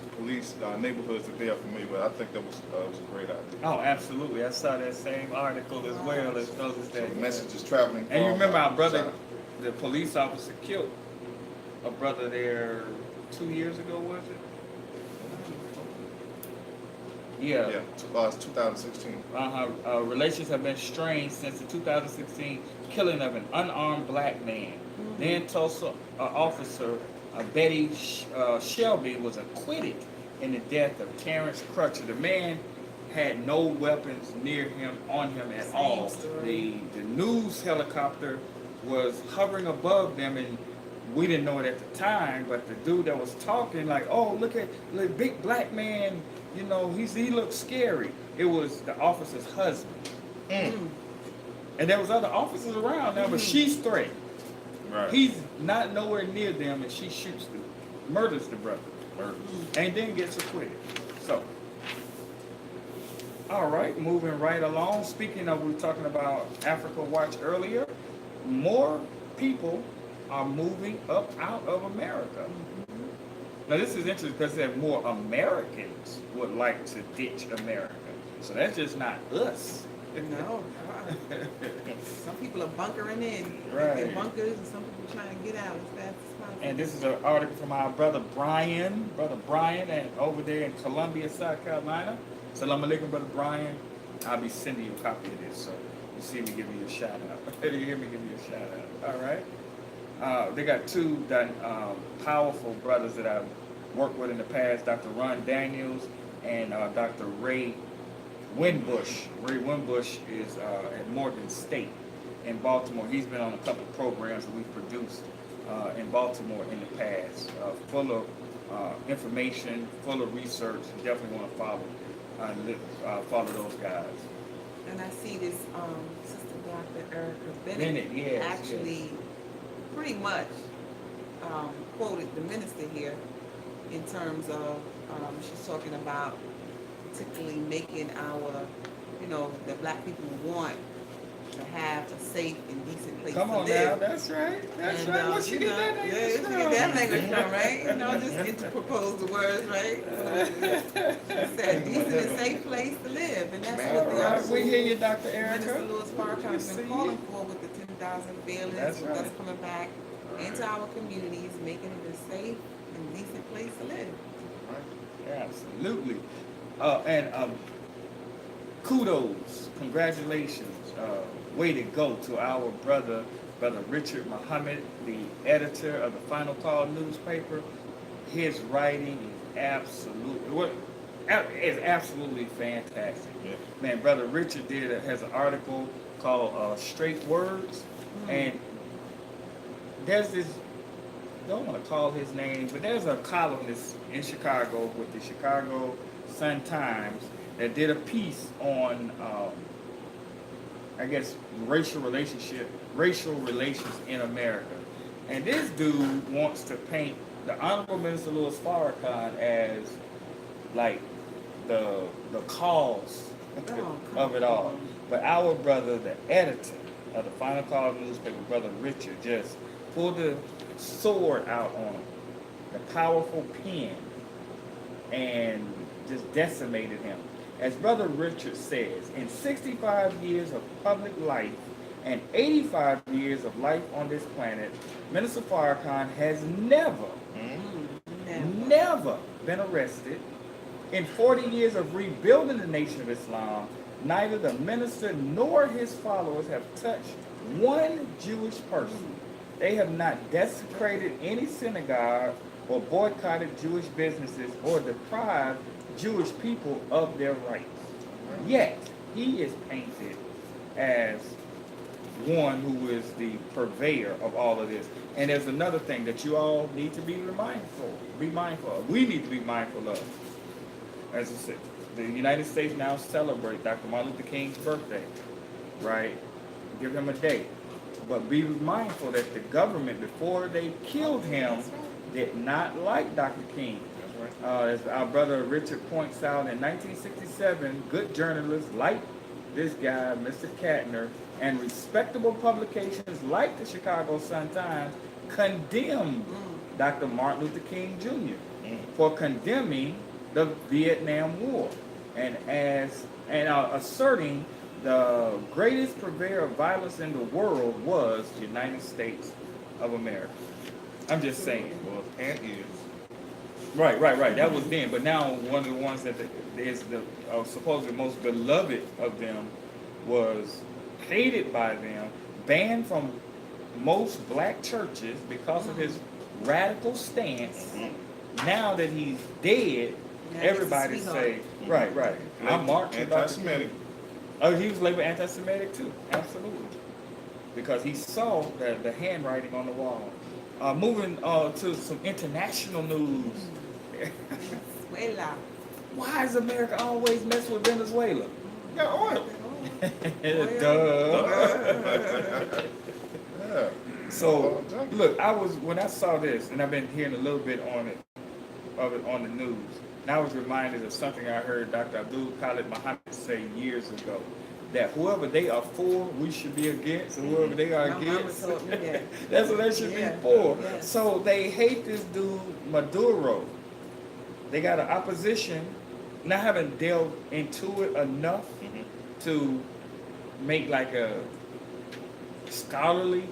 neighborhoods that they are familiar with. I think that was a great idea. Oh, absolutely. I saw that same article as well as noticed So that. the message is traveling. And you far. remember our brother, Shout out. the police officer killed a brother there 2 years ago, was it? Yeah. Yeah, it's 2016. Relations have been strained since the 2016 killing of an unarmed black man. Then Tulsa officer Betty Shelby was acquitted in the death of Terrence Crutcher. The man had no weapons near him, on him at all. The news helicopter was hovering above them, and we didn't know it at the time, but the dude that was talking, like, oh, look at the big black man, you know, he looks scary. It was the officer's husband. And there was other officers around now, but she's threatened. Right. He's not nowhere near them, and she shoots them, murders the brother, and then gets acquitted. So, all right, moving right along. Speaking of, we were talking about Africa Watch earlier. More people are moving up out of America. Now, this is interesting because that more Americans would like to ditch America. So that's just not us. No. Some people are bunkering in. Right. They're bunkers, and some people trying to get out as fast as possible. And this is an article from our brother Brian, and over there in Columbia, South Carolina. Salam alaikum, brother Brian. I'll be sending you a copy of this, so you see me give you a shout out. You hear me give you a shout out. All right. They got two powerful brothers that I worked with in the past, Dr. Ron Daniels and Dr. Ray Winbush. Ray Winbush is at Morgan State in Baltimore. He's been on a couple of programs that we've produced in Baltimore in the past, full of information, full of research. You definitely want to follow those guys. And I see this Sister Dr. Erica Bennett, yes, actually pretty much quoted the minister here in terms of she's talking about particularly making our, the black people want to have a safe and decent place Come to on live. now, that's right. That's right. Once you get that Yeah, language you get that language from, right? Just interpose the words, right? She said decent and safe place to live, and that's what the Right. We hear you, Dr. Minister Erica. Louis Farrakhan has been calling for with the 10,000 bailiffs, That's with right. us coming back into our communities, making it a safe and decent place to live. Absolutely. And kudos, congratulations, way to go to our brother Richard Muhammad, the editor of the Final Call newspaper. His writing is absolutely fantastic. Yeah. Man, brother Richard has an article called Straight Words, and there's this, don't want to call his name, but there's a columnist in Chicago with the Chicago Sun-Times that did a piece on, I guess, racial relations in America. And this dude wants to paint the Honorable Minister Louis Farrakhan as like the cause of it all. But our brother, the editor of the Final Call newspaper, brother Richard, just pulled the sword out on him, the powerful pen, and just decimated him. As brother Richard says, in 65 years of public life and 85 years of life on this planet, Minister Farrakhan has never been arrested. In 40 years of rebuilding the Nation of Islam, neither the minister nor his followers have touched one Jewish person. They have not desecrated any synagogue or boycotted Jewish businesses or deprived Jewish people of their rights. Yet, he is painted as one who is the purveyor of all of this. And there's another thing that you all need to be mindful of. We need to be mindful of. As I said, the United States now celebrate Dr. Martin Luther King's birthday, right? Give him a day. But be mindful that the government, before they killed him, did not like Dr. King. As our brother Richard points out, in 1967, good journalists like this guy, Mr. Katner, and respectable publications like the Chicago Sun-Times condemned Dr. Martin Luther King Jr. For condemning the Vietnam War and asserting the greatest purveyor of violence in the world was the United States of America. I'm just saying. Well, and is. Right. That was then. But now one of the ones that is the supposedly most beloved of them was hated by them, banned from most black churches because of his radical stance. Now that he's dead, everybody say, right. I'm marching Anti-Semitic. Oh, he was labeled anti-Semitic too. Absolutely. Because he saw the handwriting on the wall. Moving to some international news. Venezuela. Why does America always mess with Venezuela? Got oil. Duh. Yeah. So, look, when I saw this, and I've been hearing a little bit of it on the news, and I was reminded of something I heard Dr. Abdul Khalid Muhammad say years ago, that whoever they are for, we should be against, and whoever they are against, that's what they should be for. Yes. So they hate this dude, Maduro. They got an opposition, and I haven't delved into it enough to make like a scholarly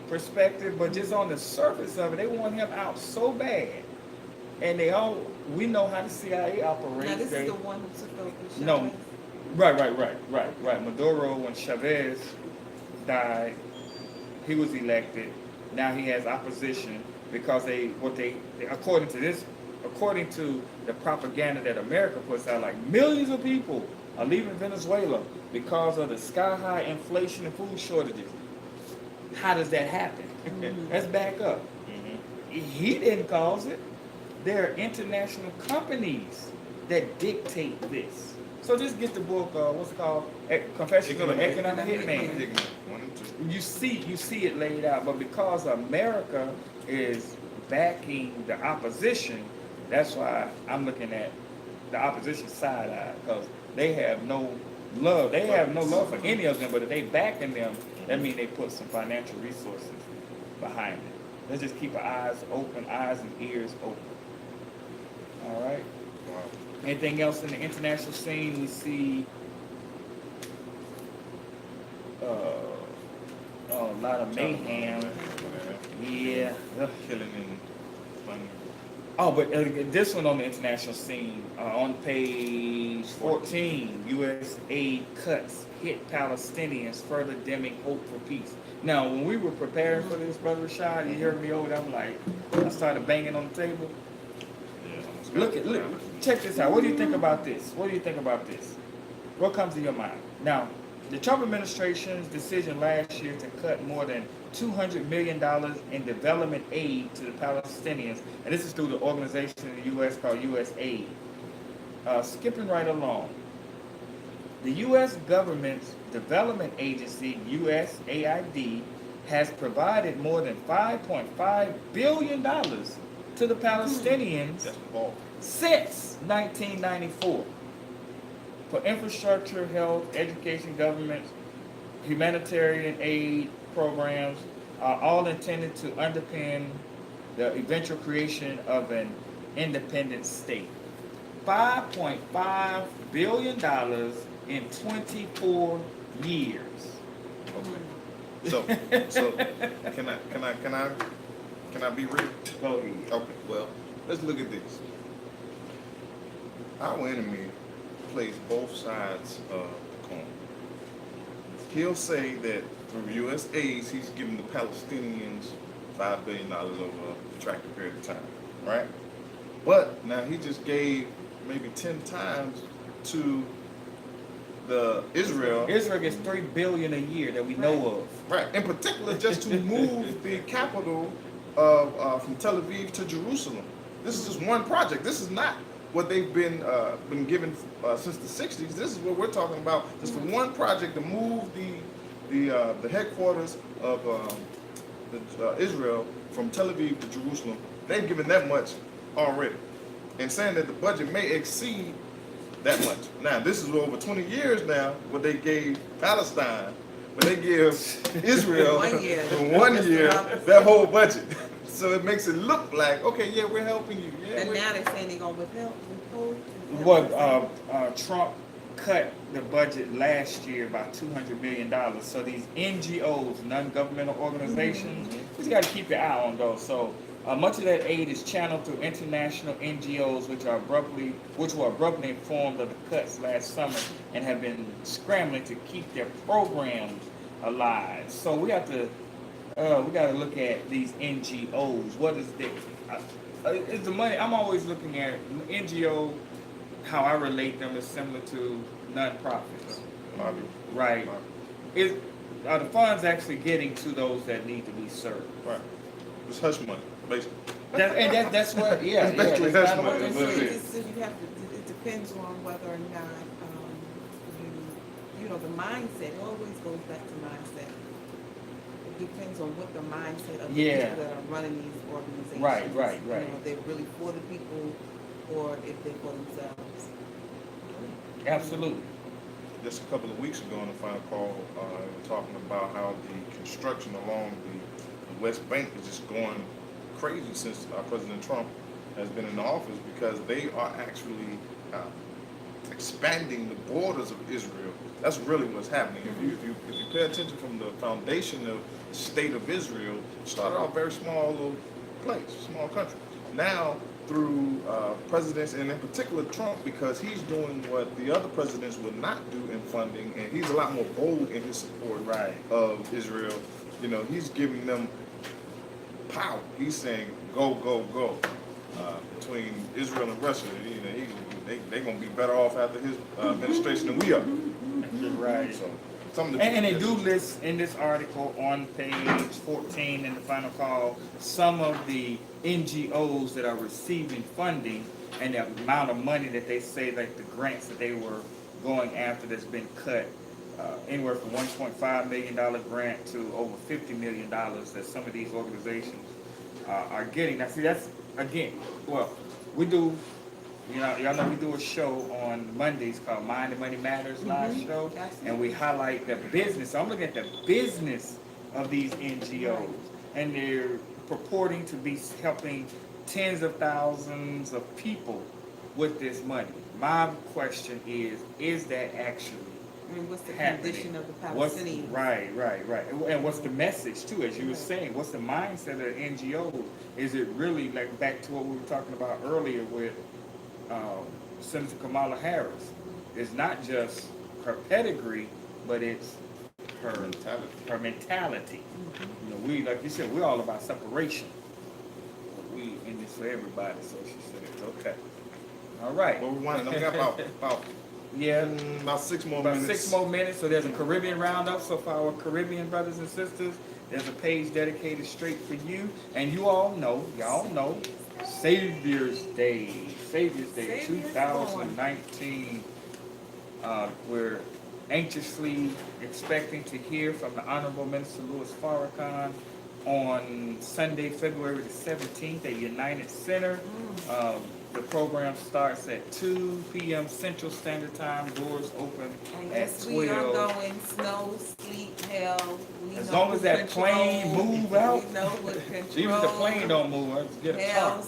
perspective, but just on the surface of it, they want him out so bad. And we know how the CIA operates. Now this is the one who took over the No. Right. Maduro, when Chavez died, he was elected. Now he has opposition because according to this according to the propaganda that America puts out, like millions of people are leaving Venezuela because of the sky-high inflation and food shortages. How does that happen? Let's back up. He didn't cause it. There are international companies that dictate this. So just get the book, what's it called? Confessions of an Economic Hitman. You see it laid out, but because America is backing the opposition, that's why I'm looking at the opposition side-eye, because they have no love. They have no love for any of them, but if they backing them, that means they put some financial resources behind it. Let's just keep our eyes open, eyes and ears open. All right? Wow. Anything else in the international scene? We see a lot of mayhem. Yeah. Killing and funding. Oh, but this one on the international scene, on page 14, U.S. aid cuts hit Palestinians, further dimming hope for peace. Now, when we were preparing for this, Brother Rashad, you heard me over there, I'm like, I started banging on the table. Yeah, Look, check this out. What do you think about this? What comes to your mind? Now, the Trump administration's decision last year to cut more than $200 million in development aid to the Palestinians, and this is through the organization in the U.S. called USAID. Skipping right along, the U.S. government's development agency, USAID, has provided more than $5.5 billion to the Palestinians since 1994 for infrastructure, health, education, government, humanitarian aid programs, all intended to underpin the eventual creation of an independent state. $5.5 billion in 24 years. Okay. So can I be real? Go ahead. Okay, well, let's look at this. Our enemy plays both sides of the coin. He'll say that through U.S. aid, he's giving the Palestinians $5 billion over a protracted period of time, right? But now he just gave maybe 10 times to the Israel. Israel gets $3 billion a year that we know of. Right, in particular, just to move the capital from Tel Aviv to Jerusalem. This is just one project. This is not what they've been given since the 60s. This is what we're talking about. Just for one project to move the headquarters of Israel from Tel Aviv to Jerusalem. They've given that much already, and saying that the budget may exceed that much. Now, this is over 20 years now what they gave Palestine, but they give Israel in 1 year that whole budget. So it makes it look like, okay, yeah, we're helping you. Yeah, And now they're saying they're going to withhold. What Trump cut the budget last year by $200 million. So these NGOs, non-governmental organizations, we just got to keep your eye on those. So much of that aid is channeled through international NGOs, which were abruptly informed of the cuts last summer and have been scrambling to keep their programs alive. So we got to look at these NGOs. What is is the money? I'm always looking at NGO. How I relate them is similar to nonprofits, right? Are the funds actually getting to those that need to be served? Right. It's hush money, basically. That's what, yeah. It's basically that's hush kinda money. what So this you is. have to, it depends on whether or not you know, the mindset. It always goes back to mindset. It depends on what the mindset of the people that are running these organizations. Right. You know, if they're really for the people or if they're for themselves. Absolutely. Just a couple of weeks ago on the final call, we were talking about how the construction along the West Bank is just going crazy since President Trump has been in office, because they are actually expanding the borders of Israel. That's really what's happening. If you pay attention from the foundation of the state of Israel, it started off very small little place, small country. Now, through presidents, and in particular Trump, because he's doing what the other presidents would not do in funding, and he's a lot more bold in his support of Israel. You know, he's giving them power. He's saying, go, go, go. between Israel and Russia. You know, they're gonna be better off after his administration than we are. Right. So something to And they do list in this article on page 14 in the final call some of the NGOs that are receiving funding and the amount of money that they say, like the grants that they were going after that's been cut. Anywhere from $1.5 million grant to over $50 million that some of these organizations are getting. Now, see, that's, again, well, we do, y'all know we do a show on Mondays called Mind and Money Matters live show, and we highlight the business. So I'm looking at the business of these NGOs, and they're purporting to be helping tens of thousands of people with this money. My question is that actually what's the happening? condition of the Palestinians? Right. And what's the message too? As you were saying, what's the mindset of the NGOs? Is it really like back to what we were talking about earlier with Senator Kamala Harris? It's not just her pedigree, but it's her mentality. We, like you said, we're all about separation. We in this for everybody, so she said it's okay. All right. Well, we got about about 6 more minutes. 6 more minutes. So there's a Caribbean roundup. So for our Caribbean brothers and sisters, there's a page dedicated straight for you. And y'all know, Savior's Day 2019. We're anxiously expecting to hear from the Honorable Minister Louis Farrakhan on Sunday, February the 17th at United Center. The program starts at 2 p.m. Central Standard Time. Doors open at 12. We are going snow, sleet, hail. As long as that plane move out. We know what control. Even if the plane don't move, let's get a car. Hail,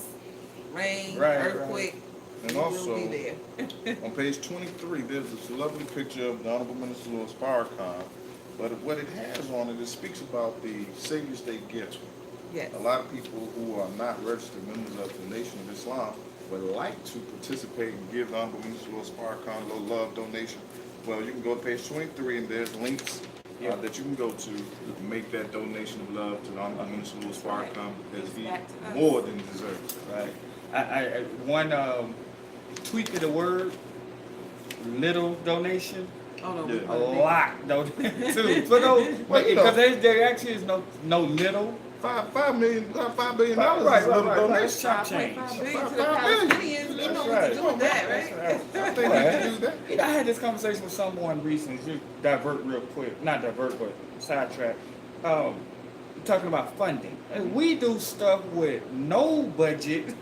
rain, Right. earthquake. And we will also, be there. on page 23, there's this lovely picture of the Honorable Minister Louis Farrakhan. But what it has on it, it speaks about the Savior's Day gift. Yes. A lot of people who are not registered members of the Nation of Islam would like to participate and give the Honorable Minister Louis Farrakhan a little love donation. Well, you can go to page 23 and there's links that you can go to make that donation of love to the Honorable Minister Louis Farrakhan because he more than deserves. Right. I one tweak of the word, little donation. Oh, no, Yeah. A lot donation too. For those, because there actually is no little. $5 billion Right. is a little donation. That's chop change. $5 billion to the Palestinians. We know what to do with that, right? I think we can do that. I had this conversation with someone recently. Just divert real quick, not divert, but sidetrack. Talking about funding, and we do stuff with no budget,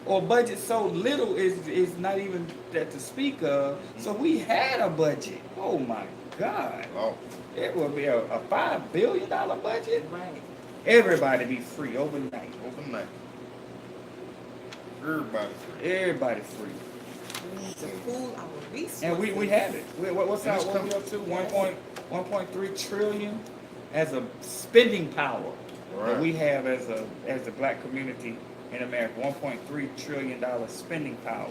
or budget so little is not even that to speak of. So we had a budget. Oh my God! Oh, It would be a $5 billion budget. Right. Everybody be free overnight. overnight. Everybody free. We need to pool our resources. And we have it. What's And our it's what we coming. up to? 1.3 trillion as a spending power that Right. we have as the black community in America. $1.3 trillion spending power.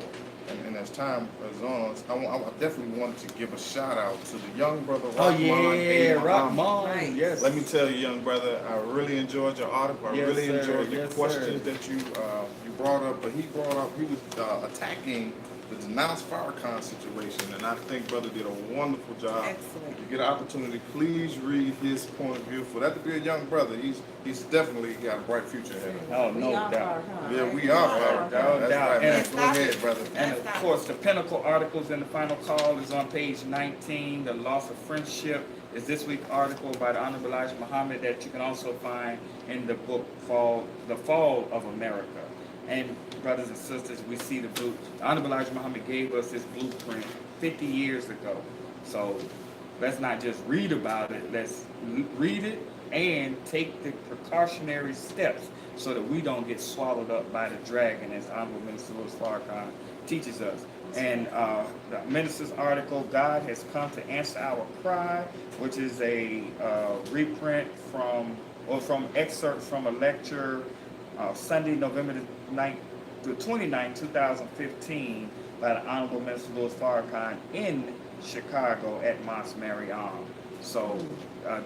And as time is on, I definitely wanted to give a shout out to the young brother Oh Rahman. yeah, Rahman. Right. Yes. Let me tell you, young brother, I really enjoyed your article. I Yes, really sir. enjoyed the Yes, questions sir. that you brought up. But he was attacking the denounced Farrakhan situation, and I think brother did a wonderful job. Excellent. If you get an opportunity, please read his point of view. For that to be a young brother, he's definitely got a bright future ahead of him. Oh, We no are doubt. Farrakhan, Yeah, right? we are Farrakhan. Farrakhan. No That's doubt. right, man. And- Go ahead, brother. And of course, the pinnacle articles in the final call is on page 19. The loss of friendship is this week's article by the Honorable Elijah Muhammad that you can also find in the book The Fall of America. And brothers and sisters, we see the Honorable Elijah Muhammad gave us this blueprint 50 years ago. So let's not just read about it. Let's read it and take the precautionary steps so that we don't get swallowed up by the dragon, as Honorable Minister Louis Farrakhan teaches us. And the minister's article, God Has Come to Answer Our Cry, which is a reprint from excerpts from a lecture Sunday, November the 29th, 2015, by the Honorable Minister Louis Farrakhan in Chicago at Mont Marion. So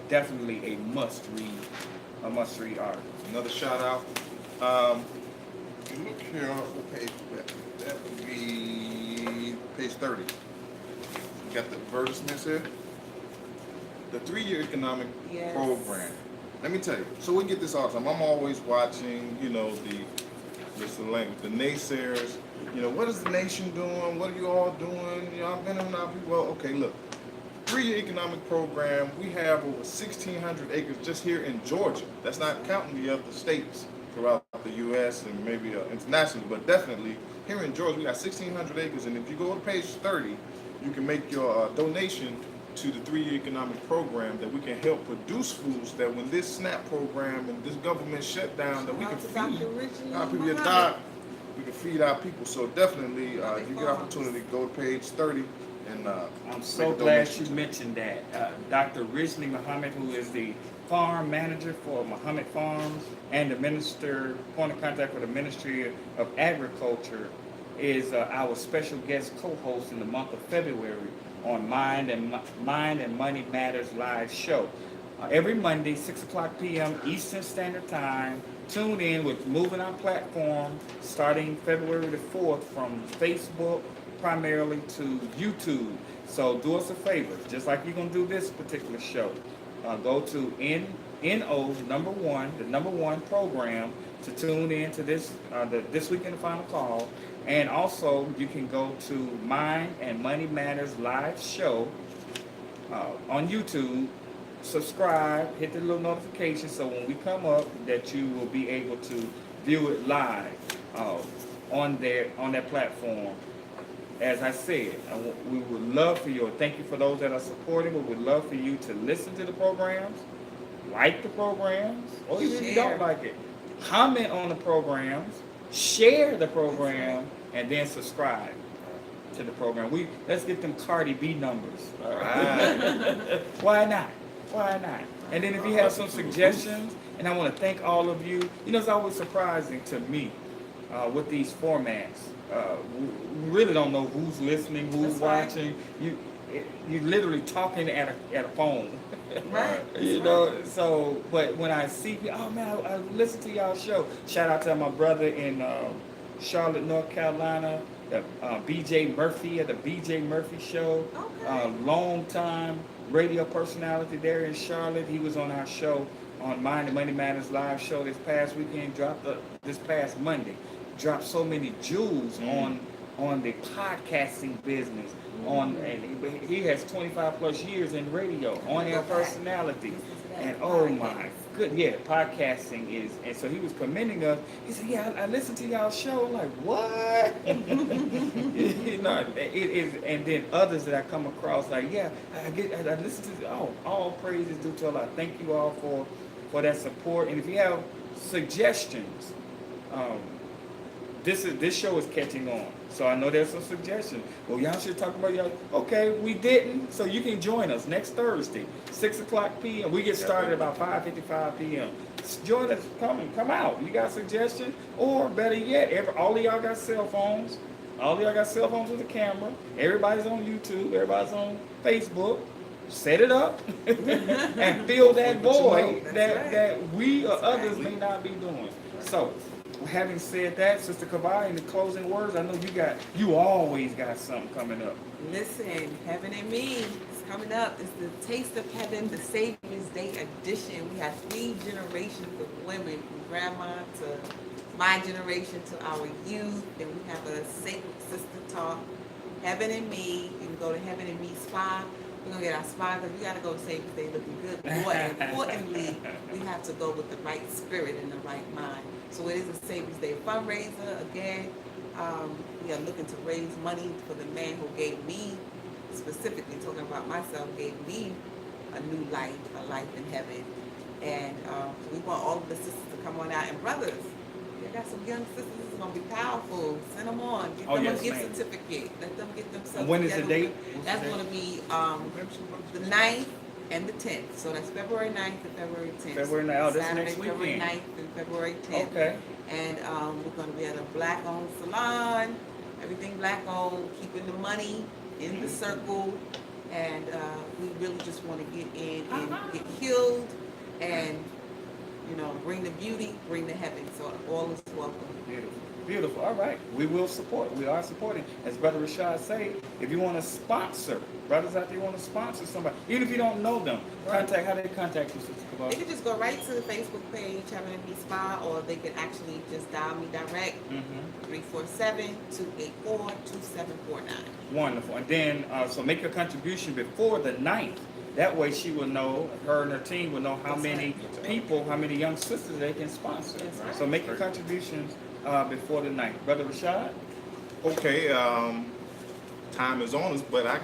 definitely a must-read article. Another shout out. look here, what page is that? That would be page 30. You got the advertisements here. The 3-year economic Yes. program. Let me tell you. So we get this all the time. I'm always watching, you know, the naysayers. You know, what is the nation doing? What are you all doing? You know, I've been on our people. Well, okay, look. 3-year economic program. We have over 1,600 acres just here in Georgia. That's not counting the other states throughout the U.S. and maybe internationally, but definitely here in Georgia, we got 1,600 acres. And if you go to page 30, you can make your donation to the 3-year economic program that we can help produce foods that when this SNAP program and this government shutdown that we can feed our people that die, we can feed our people. So definitely, if you get opportunity, go to page 30 and I'm so glad you mentioned that. Dr. Rijli Muhammad, who is the farm manager for Muhammad Farms and the point of contact for the Ministry of Agriculture, is our special guest co-host in the month of February on Mind and Money Matters live show. Every Monday, 6 o'clock p.m. Eastern Standard Time. Tune in with moving our platform starting February the 4th from Facebook primarily to YouTube. So do us a favor, just like you're going to do this particular show. Go to NO number one program to tune in to this This Week in the Final Call. And also, you can go to Mind and Money Matters live show on YouTube. Subscribe, hit the little notification so when we come up that you will be able to view it live on that platform. As I said, we would love for you, thank you for those that are supporting, we would love for you to listen to the programs, like the programs, or even if you don't like it, comment on the programs, share the program, and then subscribe to the program. Let's get them Cardi B numbers. All right. Why not? Why not? And then if you have some suggestions, and I want to thank all of you. You know, it's always surprising to me with these formats. We really don't know who's listening, who's watching. You're literally talking at a phone. Right. You know, so, but when I see, oh man, I listen to y'all show. Shout out to my brother in Charlotte, North Carolina, BJ Murphy at the BJ Murphy Show. Okay. Long time radio personality there in Charlotte. He was on our show on Mind and Money Matters live show this past weekend. This past Monday. Dropped so many jewels on the podcasting business. And he has 25 plus years in radio, on-air personality, and oh my good, yeah, podcasting is. And so he was commending us. He said, "Yeah, I listened to y'all show." I'm like, what? You know, it is. And then others that I come across, like, yeah, I listen to. All praise is due to Allah. Thank you all for that support. And if you have suggestions, this show is catching on. So I know there's some suggestions. Well, y'all should talk about y'all. Okay, we didn't. So you can join us next Thursday, 6 o'clock p.m. We get started about 5:55 p.m. Join us. Come out. You got suggestions? Or better yet, all of y'all got cell phones. All of y'all got cell phones with a camera. Everybody's on YouTube. Everybody's on Facebook. Set it up and fill that void that we or others may not be doing. So, having said that, Sister Kavai, in the closing words, I know you always got something coming up. Listen, Heaven and Me is coming up. It's the Taste of Heaven, the Savior's Day edition. We have 3 generations of women, from grandma to my generation to our youth. And we have a sacred sister talk, Heaven and Me. You can go to Heaven and Me Spa. We're going to get our spa because we got to go to Savior's Day looking good. But more importantly, we have to go with the right spirit and the right mind. So it is a Savior's Day fundraiser. Again, we are looking to raise money for the man who gave me, specifically talking about myself, gave me a new life, a life in heaven. And we want all of the sisters to come on out. And brothers, you got some young sisters that's going to be powerful. Send them on. Get them a gift certificate. Let them get themselves And when is the date? That's going to be the 9th and the 10th. So that's February 9th and February 10th. February 9th. Oh, that's Saturday, next weekend. February 9th and February 10th. Okay. And we're going to be at a black-owned salon. Everything black-owned, keeping the money in the circle. And we really just want to get in and get healed and, you know, bring the beauty, bring the heaven. So all is welcome. Beautiful. Beautiful. All right. We will support. We are supporting. As Brother Rashad say, if you want to sponsor, brothers out there want to sponsor somebody, even if you don't know them, contact, how they contact you, Sister Kabbalah? They can just go right to the Facebook page, Having a Peace Spa, or they can actually just dial me direct, 347-284-2749. Wonderful. And then, so make your contribution before the 9th. That way she will know, her and her team will know how many people, how many young sisters they can sponsor. That's right. So make your contributions before the 9th. Brother Rashad? Okay, time is on us, but I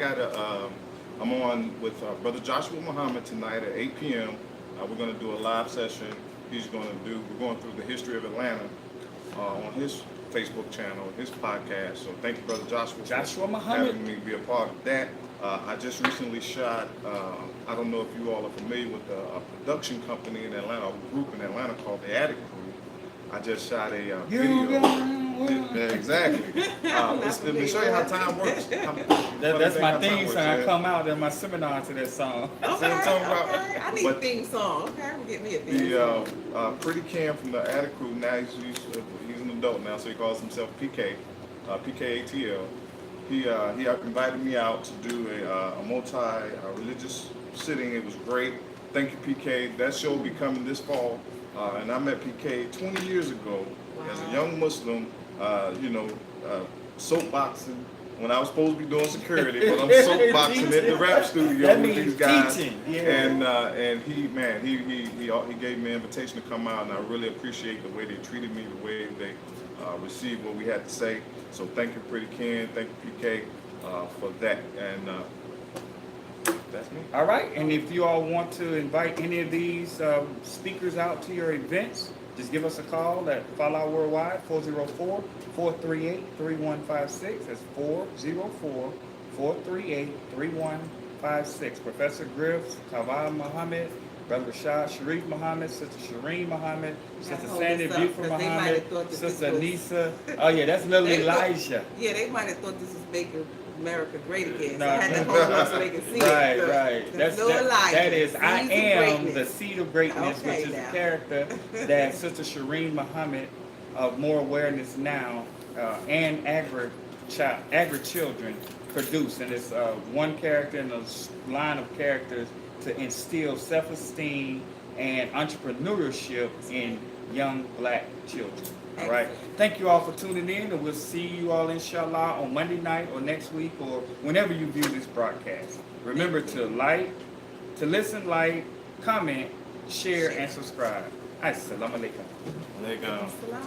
I'm on with Brother Joshua Muhammad tonight at 8 p.m. We're going to do a live session. We're going through the history of Atlanta on his Facebook channel, his podcast. So thank you, Brother Joshua, Joshua for Muhammad. having me be a part of that. I just recently shot, I don't know if you all are familiar with a production company in Atlanta, a group in Atlanta called the Attic Crew. I just shot a video. Yeah, exactly. Let me show you how time works. That's my theme song. I come out in my seminar to that song. Okay, okay. I need a theme song. Okay, I'm gonna get me a theme song. Pretty Cam from the Attic Crew, now he's an adult now, so he calls himself PK, PKATL. He invited me out to do a multi-religious sitting. It was great. Thank you, PK. That show will be coming this fall. And I met PK 20 years ago as a young Muslim, soapboxing when I was supposed to be doing security, but I'm soapboxing at the rap studio with these guys. And he gave me an invitation to come out, and I really appreciate the way they treated me, the way they received what we had to say. So thank you, Pretty Ken. Thank you, PK, for that. And that's me. All right. And if you all want to invite any of these speakers out to your events, just give us a call at Fallout Worldwide, 404-438-3156. That's 404-438-3156. Professor Griff, Kawal Muhammad, Brother Rashad Sharif Muhammad, Sister Shireen Muhammad, Sister Sandy Buford Muhammad, Sister Anissa. Oh yeah, that's little Elijah. Yeah, they might have thought this was making America great again. No, so I had to hold on so they can see right, it. Right. That is, I am the seed of greatness, Okay, which is now. a character that Sister Shireen Muhammad of More Awareness Now and Agri Children produced. And it's one character in a line of characters to instill self-esteem and entrepreneurship in young black children. All right. Thank you all for tuning in, and we'll see you all, inshallah, on Monday night or next week or whenever you view this broadcast. Remember to listen, like, comment, share, and subscribe. Assalamu alaikum. There you go. Salam.